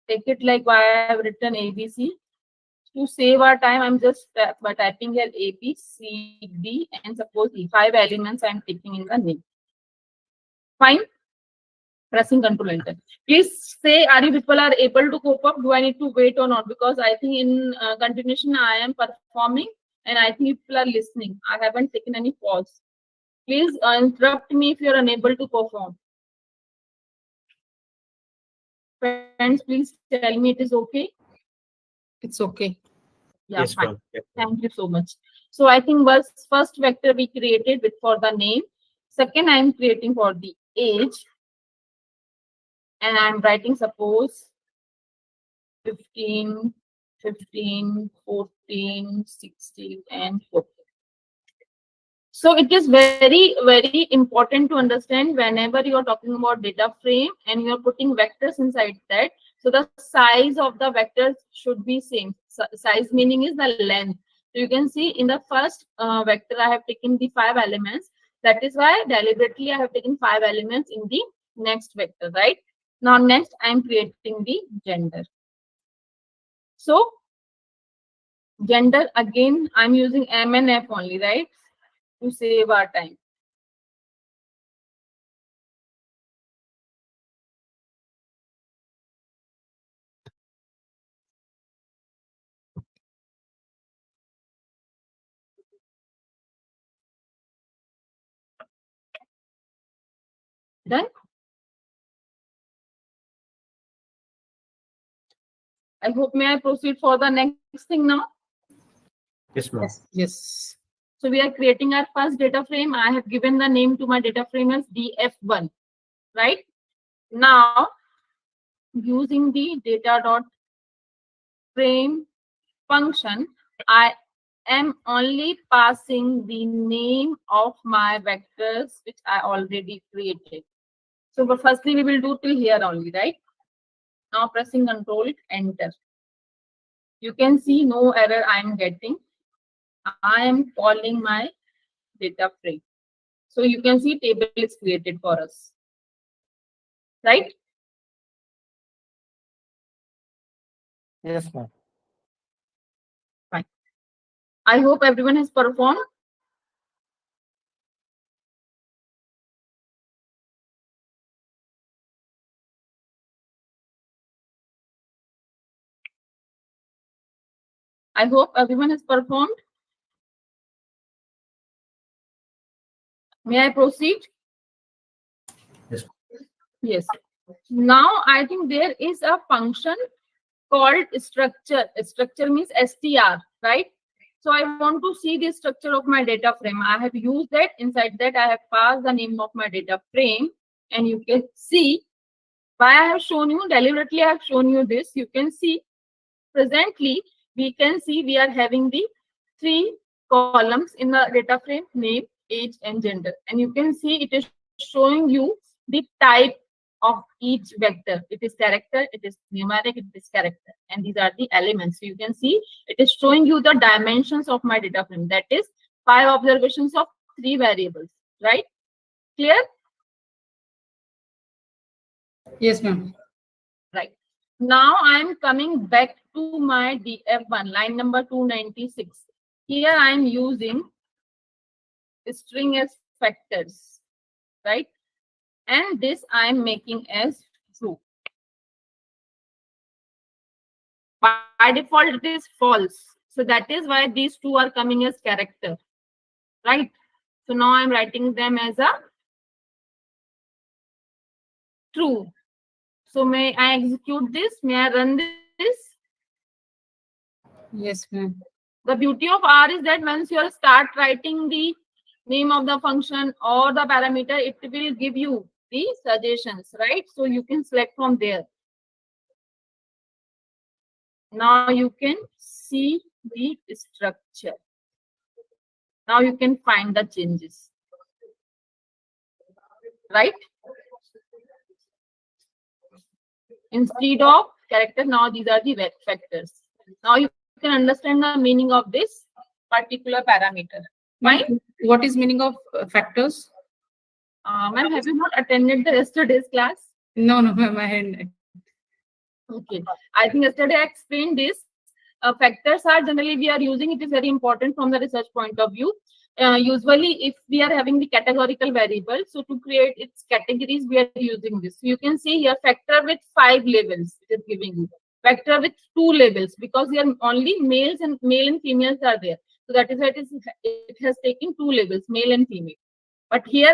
take it like why I have written ABC. To save our time, I'm just typing here A, B, C, D, and suppose the 5 elements I'm taking in the name. Fine. Pressing Control Enter. Please say, are you people are able to cope up? Do I need to wait or not? Because I think in continuation I am performing, and I think people are listening. I haven't taken any pause. Please interrupt me if you are unable to perform. Friends, please tell me it is okay. It's okay. Yeah, Yes, fine. ma'am. Yes, ma'am. Thank you so much. So I think first vector we created with for the name. Second, I am creating for the age. And I'm writing suppose 15, 15, 14, 16, and 14. So it is very, very important to understand whenever you're talking about data frame and you're putting vectors inside that. So the size of the vectors should be same. Size meaning is the length. So you can see in the first vector, I have taken the 5 elements. That is why deliberately I have taken 5 elements in the next vector, right? Now next I am creating the gender. So gender again, I'm using M and F only, right? To save our time. Done? I hope may I proceed for the next thing now. Yes, ma'am. Yes. So we are creating our first data frame. I have given the name to my data frame as df1, right? Now using the data.frame function, I am only passing the name of my vectors which I already created. So but firstly we will do till here only, right? Now pressing Control Enter. You can see no error I am getting. I am calling my data frame. So you can see table is created for us, right? Yes, ma'am. Fine. I hope everyone has performed. I hope everyone has performed. May I proceed? Yes. Yes. Now I think there is a function called structure. Structure means str, right? So I want to see the structure of my data frame. I have used that. Inside that I have passed the name of my data frame, and you can see why I have shown you deliberately. I have shown you this. You can see presently we can see we are having the 3 columns in the data frame: name, age, and gender. And you can see it is showing you the type of each vector. It is character, it is numeric, it is character, and these are the elements. So you can see it is showing you the dimensions of my data frame. That is 5 observations of 3 variables, right? Clear? Yes, ma'am. Right. Now I am coming back to my df1, line number 296. Here I am using string as factors, right? And this I am making as true. By default, it is false. So that is why these 2 are coming as character, right? So now I'm writing them as a true. So may I execute this? May I run this? Yes, ma'am. The beauty of R is that once you start writing the name of the function or the parameter, it will give you the suggestions, right? So you can select from there. Now you can see the structure. Now you can find the changes, right? Instead of character, now these are the vectors. Now you can understand the meaning of this particular parameter. Fine? What is meaning of factors? Ma'am, have you not attended the yesterday's class? No, ma'am, I hadn't. Okay. I think yesterday I explained this. Factors are generally we are using, it is very important from the research point of view. Usually if we are having the categorical variable, so to create its categories, we are using this. So you can see here factor with 5 labels it is giving you. Factor with 2 labels because here only male and females are there. So that is why it has taken 2 labels, male and female. But here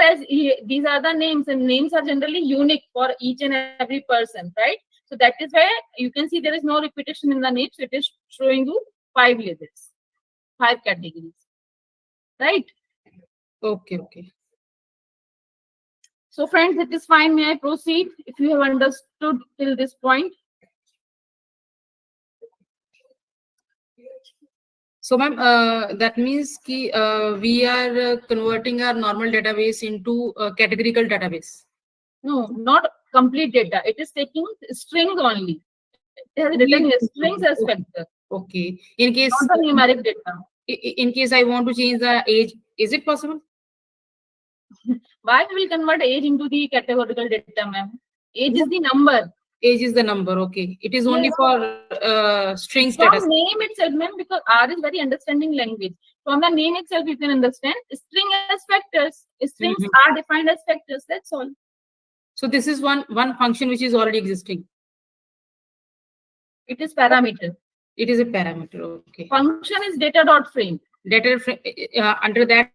these are the names, and names are generally unique for each and every person, right? So that is why you can see there is no repetition in the names. It is showing you 5 labels, 5 categories, right? Okay. So friends, it is fine. May I proceed if you have understood till this point? So, ma'am, that means we are converting our normal database into a categorical database. No, not complete data. It is taking strings only. It has written here strings as factor, Okay. In case not the numeric data. in case I want to change the age, is it possible? Why we will convert age into the categorical data, ma'am? Age is the number. Age is the number. Okay. It is only Yes. for strings From data. name itself, ma'am, because R is very understanding language. From the name itself, you can understand string as factors. Strings are defined as factors. That's all. So this is one function which is already existing. It is parameter. It is a parameter. Okay. Function is data.frame. Data under that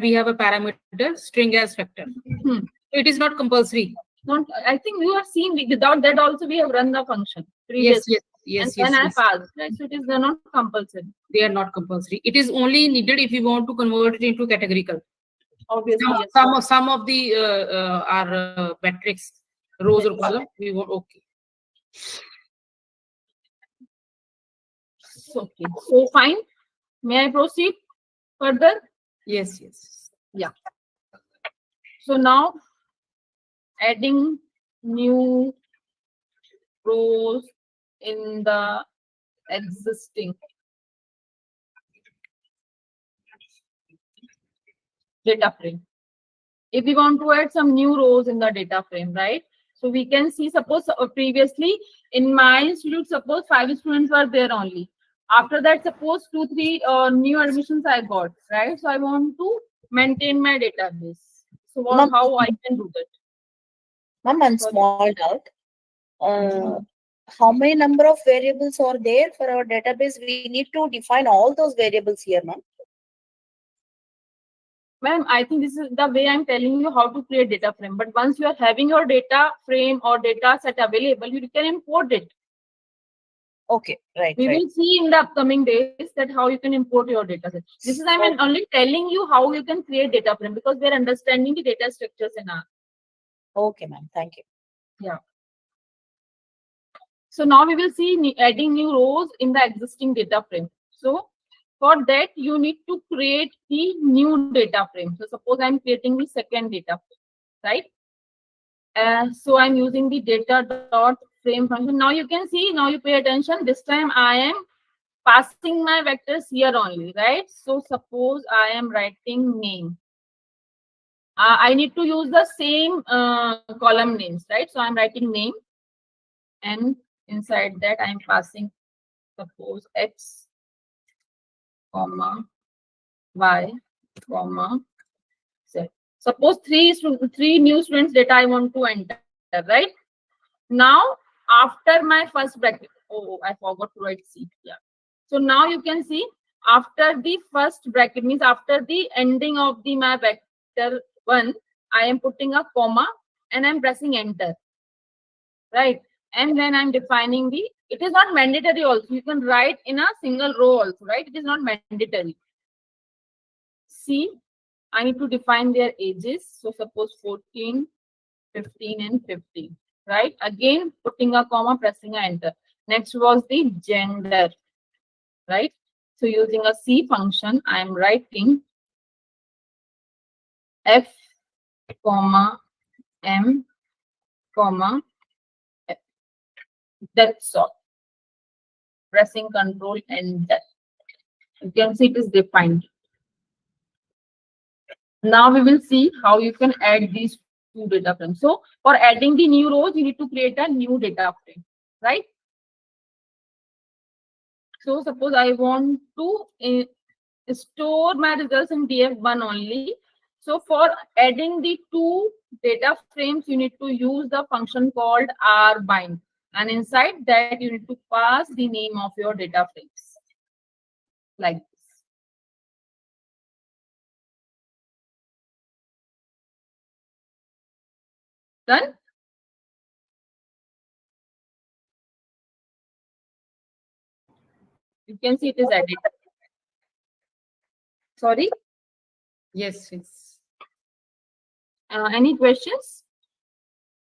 we have a parameter string as factor. So it is not compulsory. Not, I think you have seen without that also we have run the function. Yes. And then I passed. Right? So it is not compulsory. They are not compulsory. It is only needed if you want to convert it into categorical. Obviously, yes. Some of the our matrix rows or column we want. Okay. Okay. So fine. May I proceed further? Yes. Yeah. So now adding new rows in the existing data frame. If we want to add some new rows in the data frame, right? So we can see, suppose previously in my institute, suppose 5 students were there only. After that, suppose 2-3 new admissions I got, right? So I want to maintain my database. So how I can do that? Ma'am, one small doubt. How many number of variables are there for our database? We need to define all those variables here, ma'am. Ma'am, I think this is the way I'm telling you how to create data frame. But once you are having your data frame or data set available, you can import it. Okay, right. We will see in the upcoming days that how you can import your data set. This is only telling you how you can create data frame because we're understanding the data structures in R. Okay, ma'am. Thank you. Yeah. So now we will see adding new rows in the existing data frame. So for that, you need to create the new data frame. So suppose I'm creating the second data frame, right? So I'm using the data.frame function. Now you can see, now you pay attention. This time I am passing my vectors here only, right? So suppose I am writing name. I need to use the same column names, right? So I'm writing name, and inside that I'm passing, suppose X, comma, Y, comma, Z. Suppose three new students data I want to enter, right? Now, after my first bracket, oh, I forgot to write C. Yeah. So now you can see after the first bracket means after the ending of the my vector 1, I am putting a comma and I'm pressing enter, right? And then I'm defining the, it is not mandatory also. You can write in a single row also, right? It is not mandatory. See, I need to define their ages. So suppose 14, 15 and 15, right? Again, putting a comma, pressing a enter. Next was the gender, right? So using a C function, I am writing F, comma, M, comma, F. That's all. Pressing Control Enter. You can see it is defined. Now we will see how you can add these two data frames. So for adding the new rows, you need to create a new data frame, right? So suppose I want to store my results in DF1 only. So for adding the two data frames, you need to use the function called rbind. And inside that, you need to pass the name of your data frames. Like this. Done? You can see it is added. Sorry? Yes, yes. Any questions?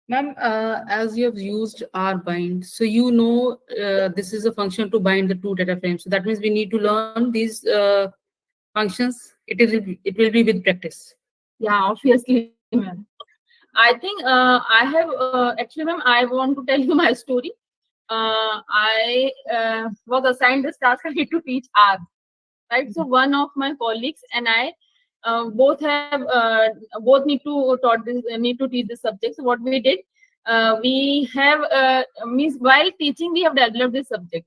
Ma'am, as you have used rbind, so you know this is a function to bind the two data frames. So that means we need to learn these functions. It will be with practice. Yeah, obviously, ma'am. I think I have actually, ma'am, I want to tell you my story. I was assigned this task. I need to teach R, right? So one of my colleagues and I both need to teach this subject. So what we did, we have means while teaching we have developed this subject.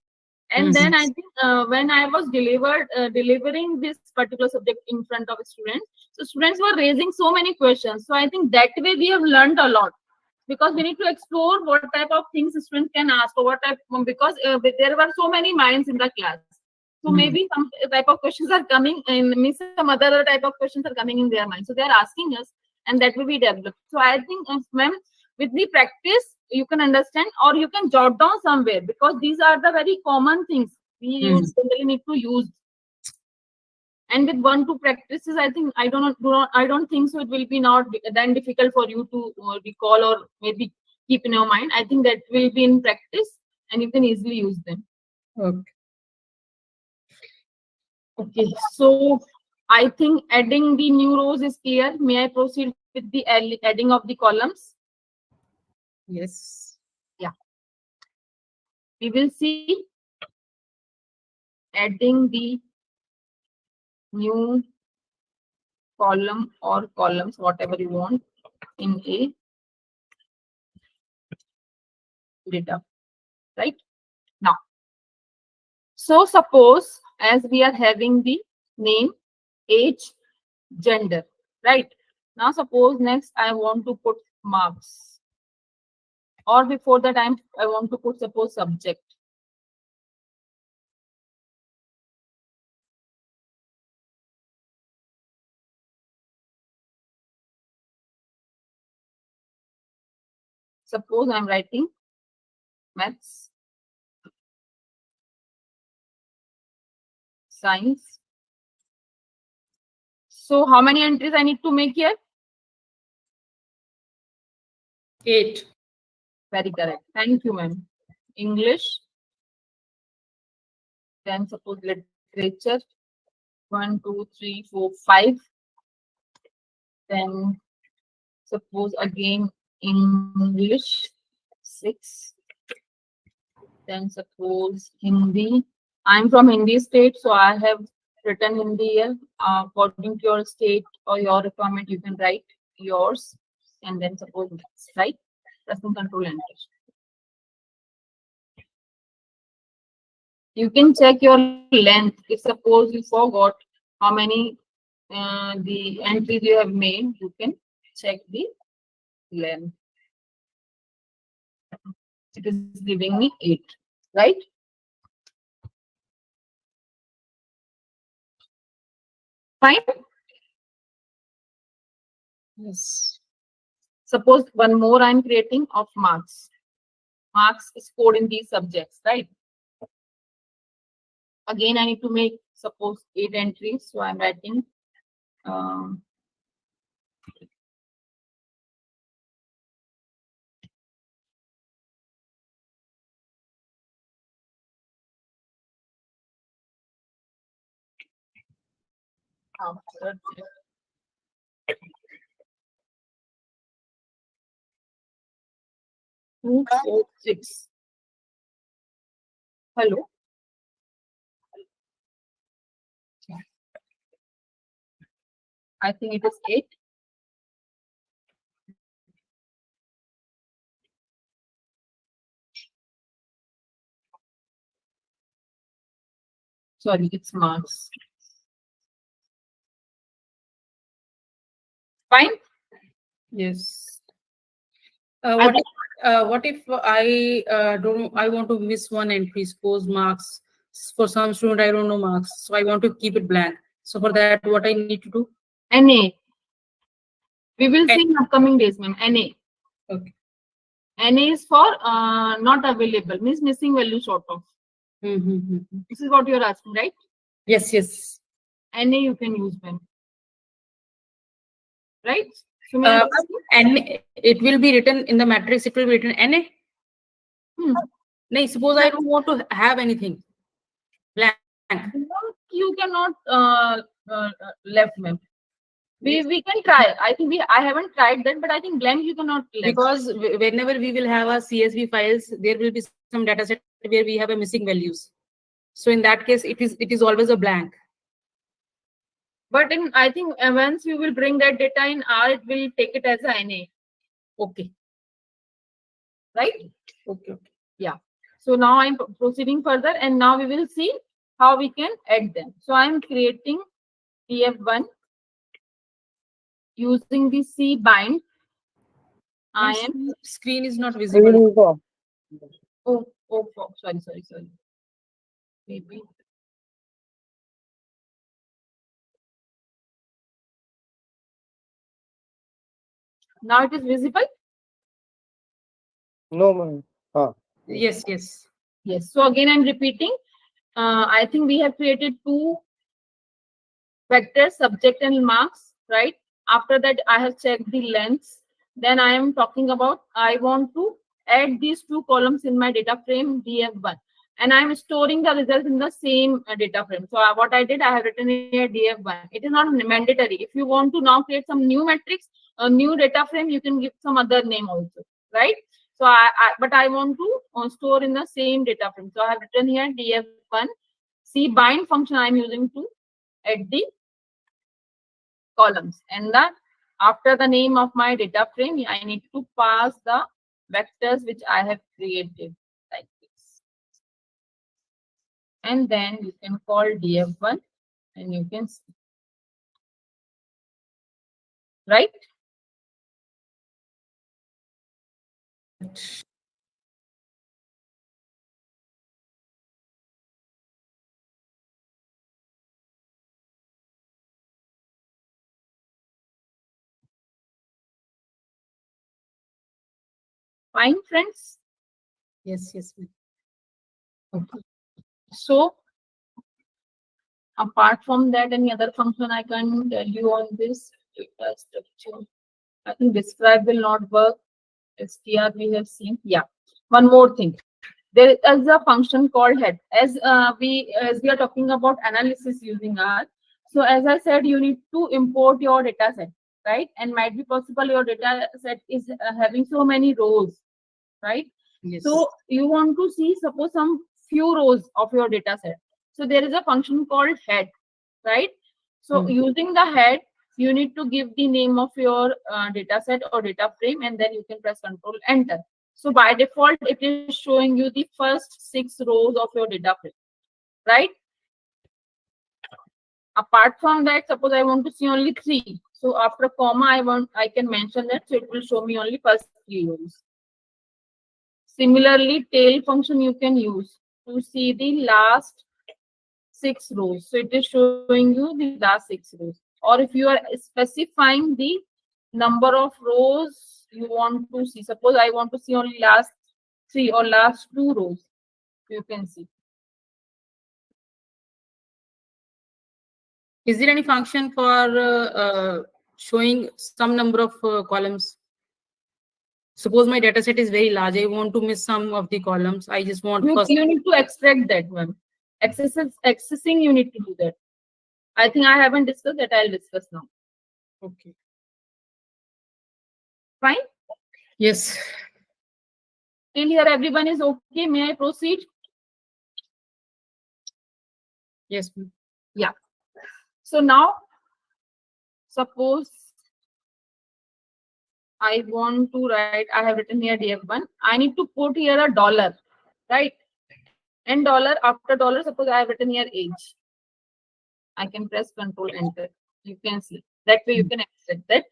And then I think when I was delivering this particular subject in front of students, so students were raising so many questions. So I think that way we have learned a lot, because we need to explore what type of things students can ask, or what type, because there were so many minds in the class. So maybe some type of questions are coming, and means some other type of questions are coming in their mind. So they are asking us, and that will be developed. So I think, ma'am, with the practice, you can understand, or you can jot down somewhere, because these are the very common things we generally need to use. And with 1-2 practices, I think I don't think so. It will be not then difficult for you to recall or maybe keep in your mind. I think that will be in practice, and you can easily use them. Okay. Okay, so I think adding the new rows is clear. May I proceed with the adding of the columns? Yes. Yeah. We will see adding the new column or columns, whatever you want, in a data, right? Now, so suppose as we are having the name, age, gender, right? Now suppose next I want to put marks, or before that I want to put suppose subject. Suppose I'm writing maths, science. So how many entries I need to make here? 8. Very correct. Thank you, ma'am. English. Then suppose literature. 1, 2, 3, 4, 5. Then suppose again English. 6. Then suppose Hindi. I'm from Hindi state, so I have written Hindi here. According to your state or your requirement, you can write yours, and then suppose that's right. Pressing Control Enter. You can check your length. If suppose you forgot how many the entries you have made, you can check the length. It is giving me 8, right? Fine. Yes. Suppose one more I'm creating of marks. Marks scored in these subjects, right? Again, I need to make suppose 8 entries. So I'm writing after 2, 4, 6. Hello. I think it is 8. Sorry, it's marks. Fine. Yes. I What if I don't, I want to miss one entry, suppose marks. For some student, I don't know marks, so I want to keep it blank. So for that, what I need to do? NA. We will N- see in upcoming days, ma'am. NA. Okay. NA is for not available, means missing value sort of. This is what you're asking, right? Yes, yes. NA you can use, ma'am. Right? So may I Uh, ask you? and it will be written in the matrix, it will be written NA. Hmm. No, suppose I don't want to have anything blank. You cannot left, ma'am. We can try. I think I haven't tried that, but I think blank you cannot left. Because whenever we will have our CSV files, there will be some data set where we have a missing values. So in that case, it is always a blank. But in I think once you will bring that data in R, it will take it as a NA. Okay. Right? Okay. Yeah. So now I'm proceeding further, and now we will see how we can add them. So I'm creating TF1 using the C bind. I am Screen is not visible. sorry. Maybe. Now it is visible. No, ma'am. Yes, yes. Yes. So again, I'm repeating. I think we have created 2 vectors, subject and marks, right? After that, I have checked the lengths. Then I am talking about, I want to add these 2 columns in my data frame DF1. And I'm storing the results in the same data frame. So what I did, I have written here DF1. It is not mandatory. If you want to now create some new matrix, a new data frame, you can give some other name also, right? So but I want to store in the same data frame. So I have written here DF1. C bind function I'm using to add the columns, and that after the name of my data frame, I need to pass the vectors which I have created like this. And then you can call df1 and you can see. Right? Fine, friends. Yes, yes. Okay. So apart from that, any other function I can tell you on this data structure? I think describe will not work. str we have seen. Yeah. One more thing. There is a function called head. As we are talking about analysis using R. So as I said, you need to import your data set, right? And might be possible your data set is having so many rows, right? Yes. So you want to see suppose some few rows of your data set. So there is a function called head, right? So using the head, you need to give the name of your data set or data frame, and then you can press Control Enter. So by default, it is showing you the first 6 rows of your data frame, right? Apart from that, suppose I want to see only 3. So after comma, I can mention that, so it will show me only first 3 rows. Similarly, tail function you can use to see the last 6 rows. So it is showing you the last 6 rows. Or if you are specifying the number of rows you want to see, suppose I want to see only last 3 or last 2 rows, you can see. Is there any function for showing some number of columns? Suppose my data set is very large. I want to miss some of the columns. I just want You need to extract that one. Accessing, you need to do that. I think I haven't discussed that. I'll discuss now. Okay. Fine. Yes. Till here, everyone is okay. May I proceed? Yes, ma'am. Yeah. So now, suppose I want to write, I have written here DF1. I need to put here a dollar, right? And dollar, after dollar, suppose I have written here age. I can press Control Enter. You can see. That way you can extract that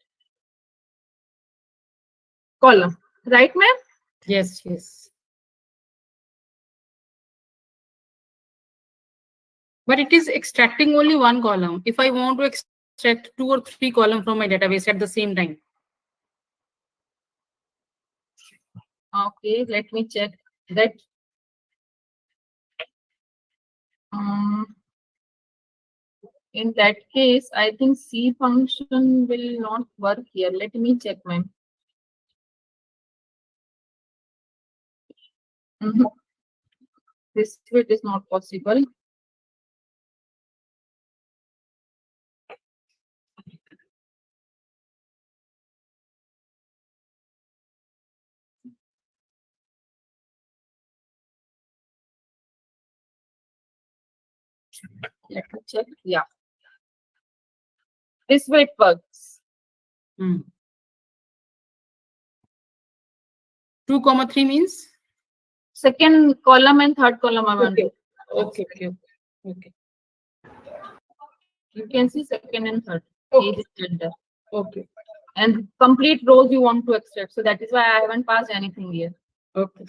column. Right, ma'am? Yes, yes. But it is extracting only one column. If I want to extract 2 or 3 columns from my database at the same time. Okay, let me check that. In that case, I think C function will not work here. Let me check, ma'am. This way it is not possible. Let me check. Yeah. This way it works. 2, 3 means? Second column and third column I want to. Okay, okay, okay. You can see second and third. Okay. Age and gender. Okay, And complete rows you want to extract. So that is why I haven't passed anything here. okay.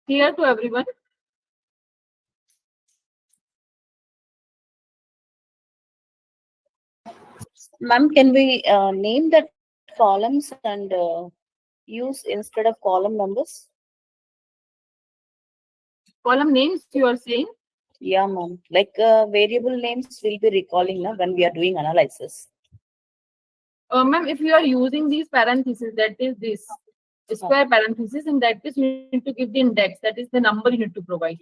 Clear to everyone? Ma'am, can we name that columns and use instead of column numbers? Column names you are saying? Yeah, ma'am. Like variable names we'll be recalling now when we are doing analysis. Ma'am, if you are using these parentheses, that is this square parentheses, in that case you need to give the index. That is the number you need to provide.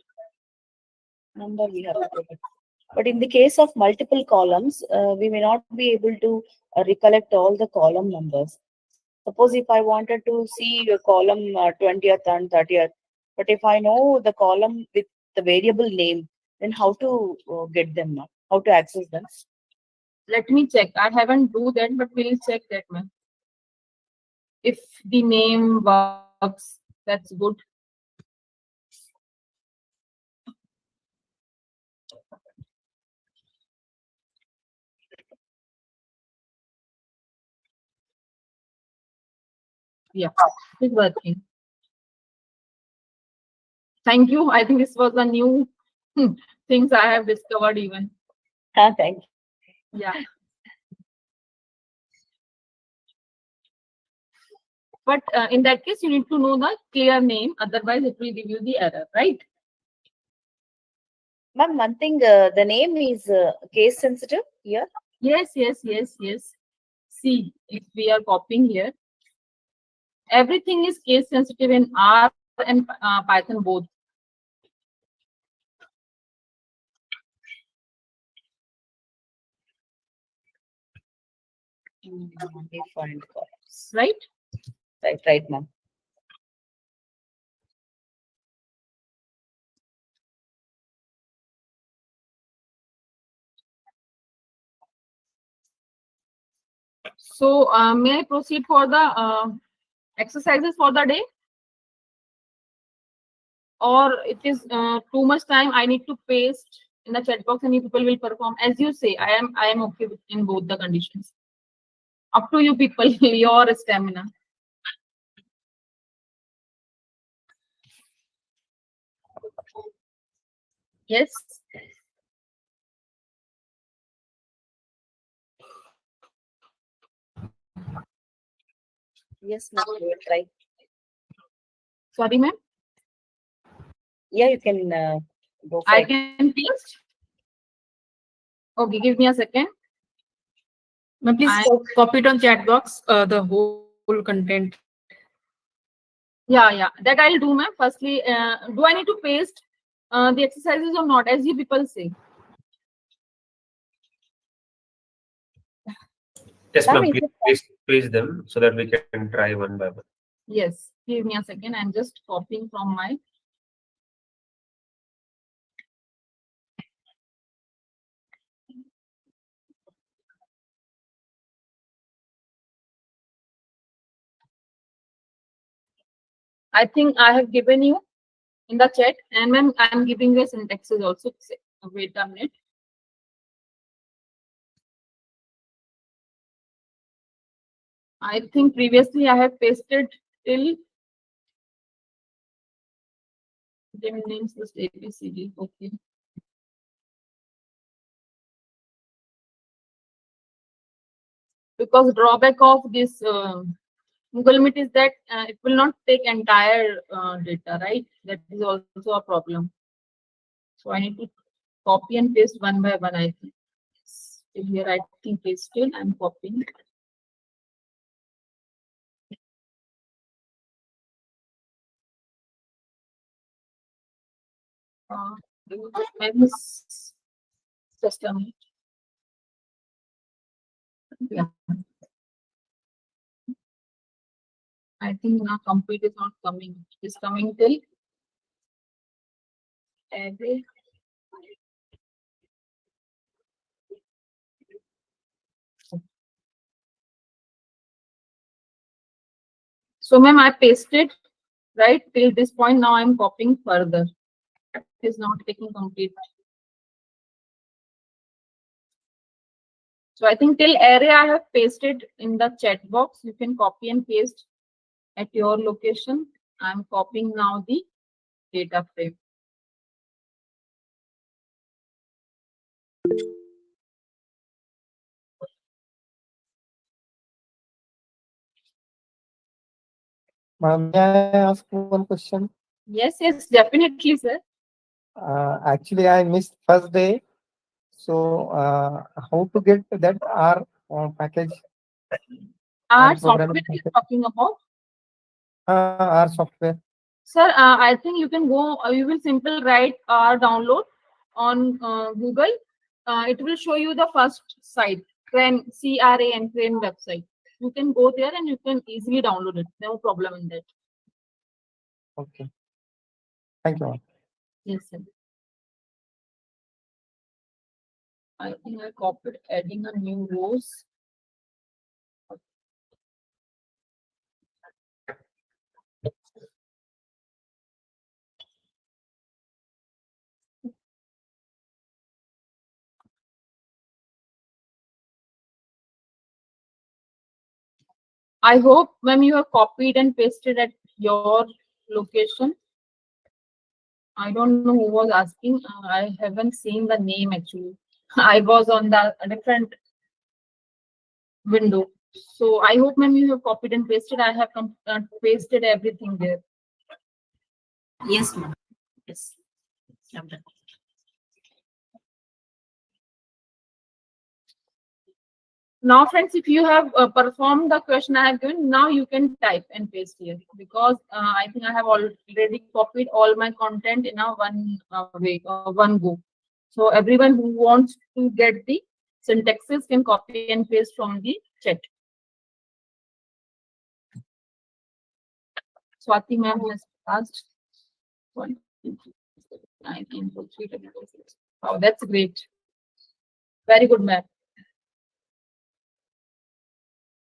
Number we have to provide. But in the case of multiple columns, we may not be able to recollect all the column numbers. Suppose if I wanted to see your column 20th and 30th, but if I know the column with the variable name, then how to get them now? How to access them? Let me check. I haven't do that, but we'll check that, ma'am. If the name works, that's good. Yeah, it is working. Thank you. I think this was a new things I have discovered even. Thank you. Yeah. But in that case, you need to know the clear name. Otherwise, it will give you the error, right? Ma'am, one thing, the name is case sensitive here. Yes, yes, yes, yes. See, if we are copying here, everything is case sensitive in R and Python both. Defined columns. Right? Right, ma'am. So, may I proceed for the exercises for the day? Or it is too much time I need to paste in the chat box and you people will perform as you say. I am okay with in both the conditions. Up to you people, your stamina. Yes. Yes, ma'am. We will try. Sorry, ma'am. Yeah, you can go for I it. can paste. Okay, give me a second. Ma'am, please I- copy it on chat box, the whole content. Yeah, that I'll do, ma'am. Firstly, do I need to paste the exercises or not, as you people say? Yes, Ma'am, ma'am, is please paste them so that we can try one by one. Yes, give me a second. I'm just copying from my. I think I have given you in the chat, and ma'am, I'm giving you syntaxes also. Wait a minute. I think previously I have pasted till them names this ABCD. Okay. Because drawback of this Google Meet is that it will not take entire data, right? That is also a problem. So I need to copy and paste one by one, I think. So here I think pasted, I'm copying. Just a minute. Yeah. I think now complete is not coming. It is coming till every. So ma'am, I pasted right till this point. Now I'm copying further. It is not taking complete. So I think till area I have pasted in the chat box. You can copy and paste at your location. I'm copying now the data frame. Ma'am, may I ask one question? Yes, yes, definitely, sir. Actually, I missed first day. So, how to get that R package? Our program software is package? talking about. R software. Sir, I think you can go, you will simply write our download on Google. It will show you the first site, CRAN, CRAN, CRAN website. You can go there and you can easily download it. No problem in that. Okay. Thank you, ma'am. Yes, sir. I think I copied adding a new rows. I hope when you have copied and pasted at your location. I don't know who was asking. I haven't seen the name actually. I was on the different window. So I hope, ma'am, you have copied and pasted. I have pasted everything there. Yes, ma'am. Yes. I'm done. Now, friends, if you have performed the question I have given, now you can type and paste here because I think I have already copied all my content in a one go. So everyone who wants to get the syntaxes can copy and paste from the chat. Swati ma'am has asked. 1, 2, 3, 9, 10, 12, 13, 14, 15. Wow, that's great. Very good, ma'am.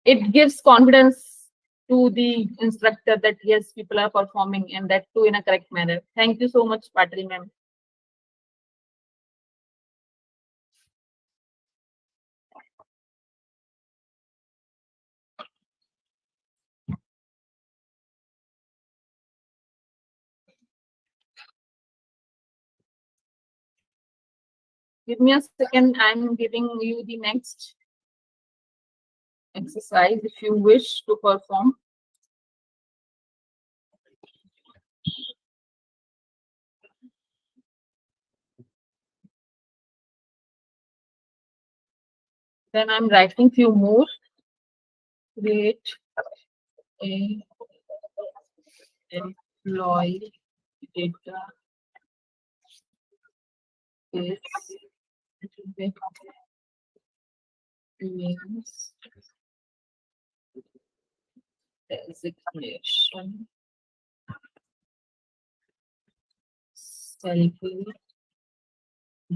It gives confidence to the instructor that yes, people are performing and that too in a correct manner. Thank you so much, Patri ma'am. Give me a second. I'm giving you the next exercise if you wish to perform. Then I'm writing few more. Create a employee data base names designation, selfie,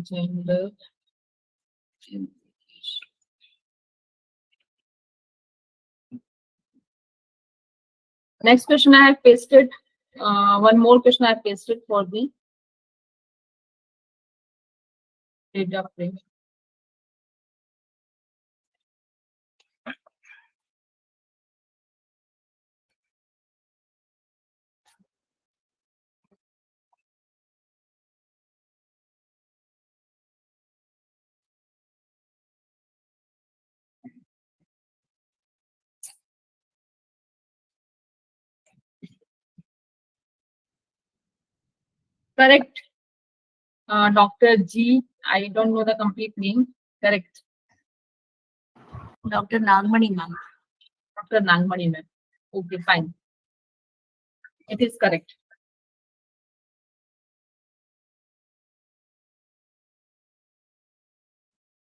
gender, indication. Next question I have pasted. One more question I have pasted for the data frame. Correct. Dr. G. I don't know the complete name. Correct. Dr. Nagmani, ma'am. Dr. Nangmani, ma'am. Okay, fine. It is correct.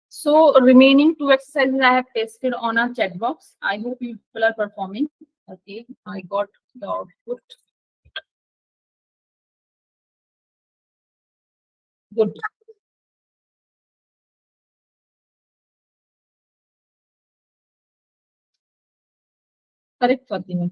So remaining two exercises I have tested on a chat box. I hope you people are performing. Okay, I got the output. Good. Correct, Fatima.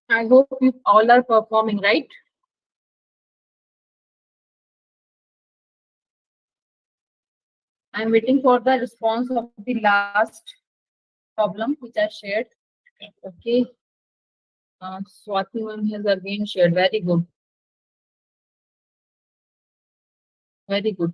I hope you all are performing, right? I'm waiting for the response of the last problem which I shared. Okay. Swati ma'am has again shared. Very good. Very good.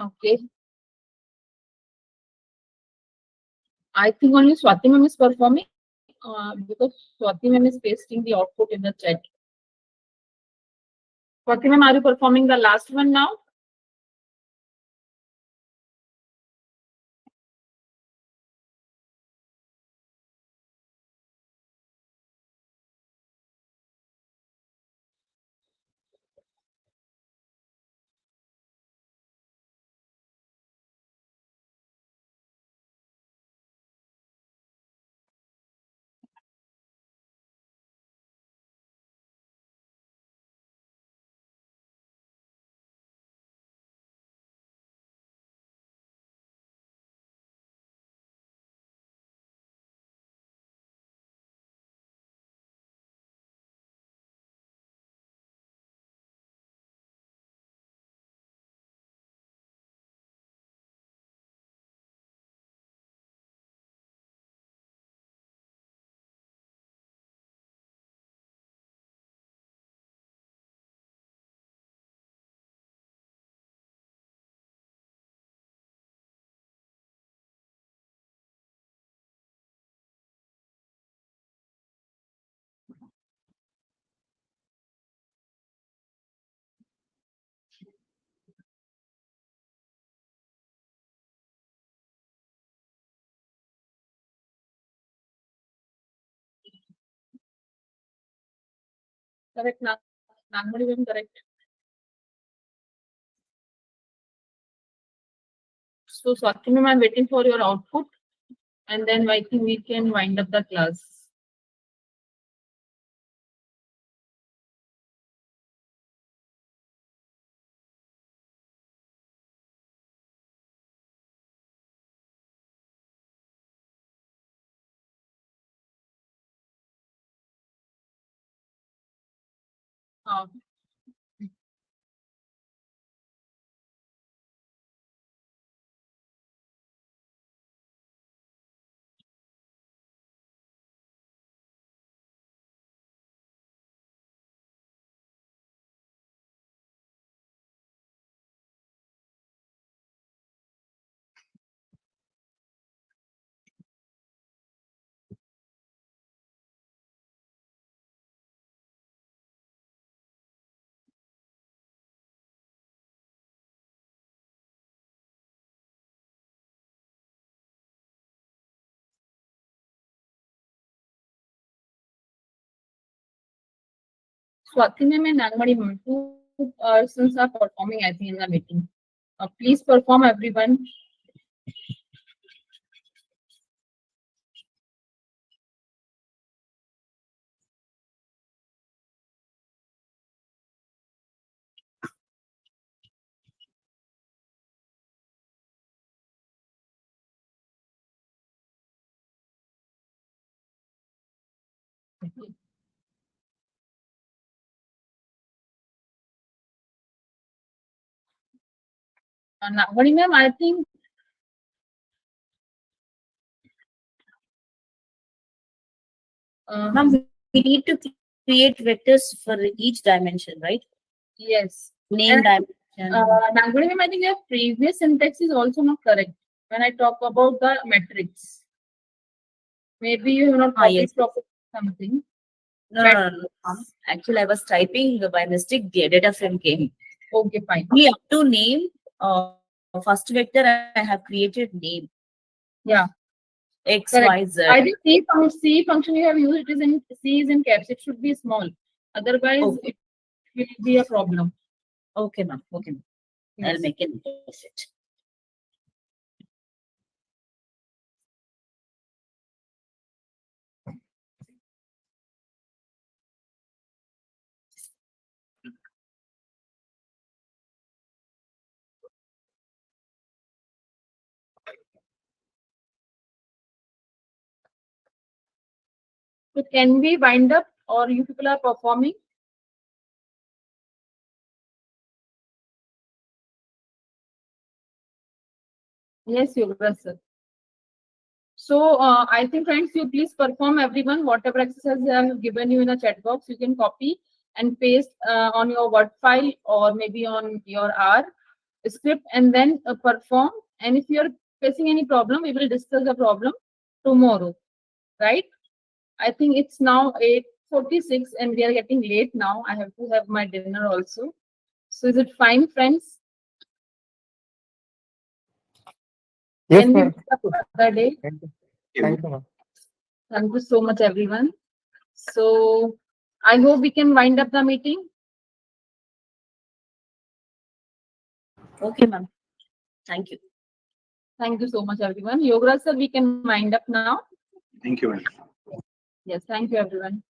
Okay. I think only Swati ma'am is performing because Swati ma'am is pasting the output in the chat. Swati ma'am, are you performing the last one now? Correct, Nagmani ma'am, correct. So Swati ma'am, I'm waiting for your output, and then I think we can wind up the class. Uh, Swati ma'am and Nagmani ma'am, two persons are performing, I think, in the meeting. Please perform, everyone. Nagmani ma'am, I think Ma'am, we need to create vectors for each dimension, right? yes. Name And, dimension. Nagmani ma'am, I think your previous syntax is also not correct when I talk about the metrics. Maybe you have not copied Yes. properly something. No. Actually, I was typing by mistake. The data frame came. Okay, fine. We have to name first vector. I have created name. Yeah. X, Correct. Y, Z. I think C function you have used, it is in C is in caps. It should be small. Otherwise, Okay. it will be a problem. Okay, ma'am. Okay, ma'am. Yes. I'll make it. It. So can we wind up, or you people are performing? Yes, Yogesh sir. So I think friends, you please perform, everyone. Whatever exercises I have given you in the chat box, you can copy and paste on your Word file or maybe on your R. script and then perform. And if you're facing any problem, we will discuss the problem tomorrow, right? I think it's now 8:46 and we are getting late now. I have to have my dinner also. So is it fine, friends? Yes, Can we ma'am. meet up another day? Thank you. Thank you, ma'am. Thank you so much, everyone. So I hope we can wind up the meeting. Okay, ma'am. Thank you. Thank you so much, everyone. Yoga sir, we can wind up now. Thank you, madam. Yes, thank you, everyone.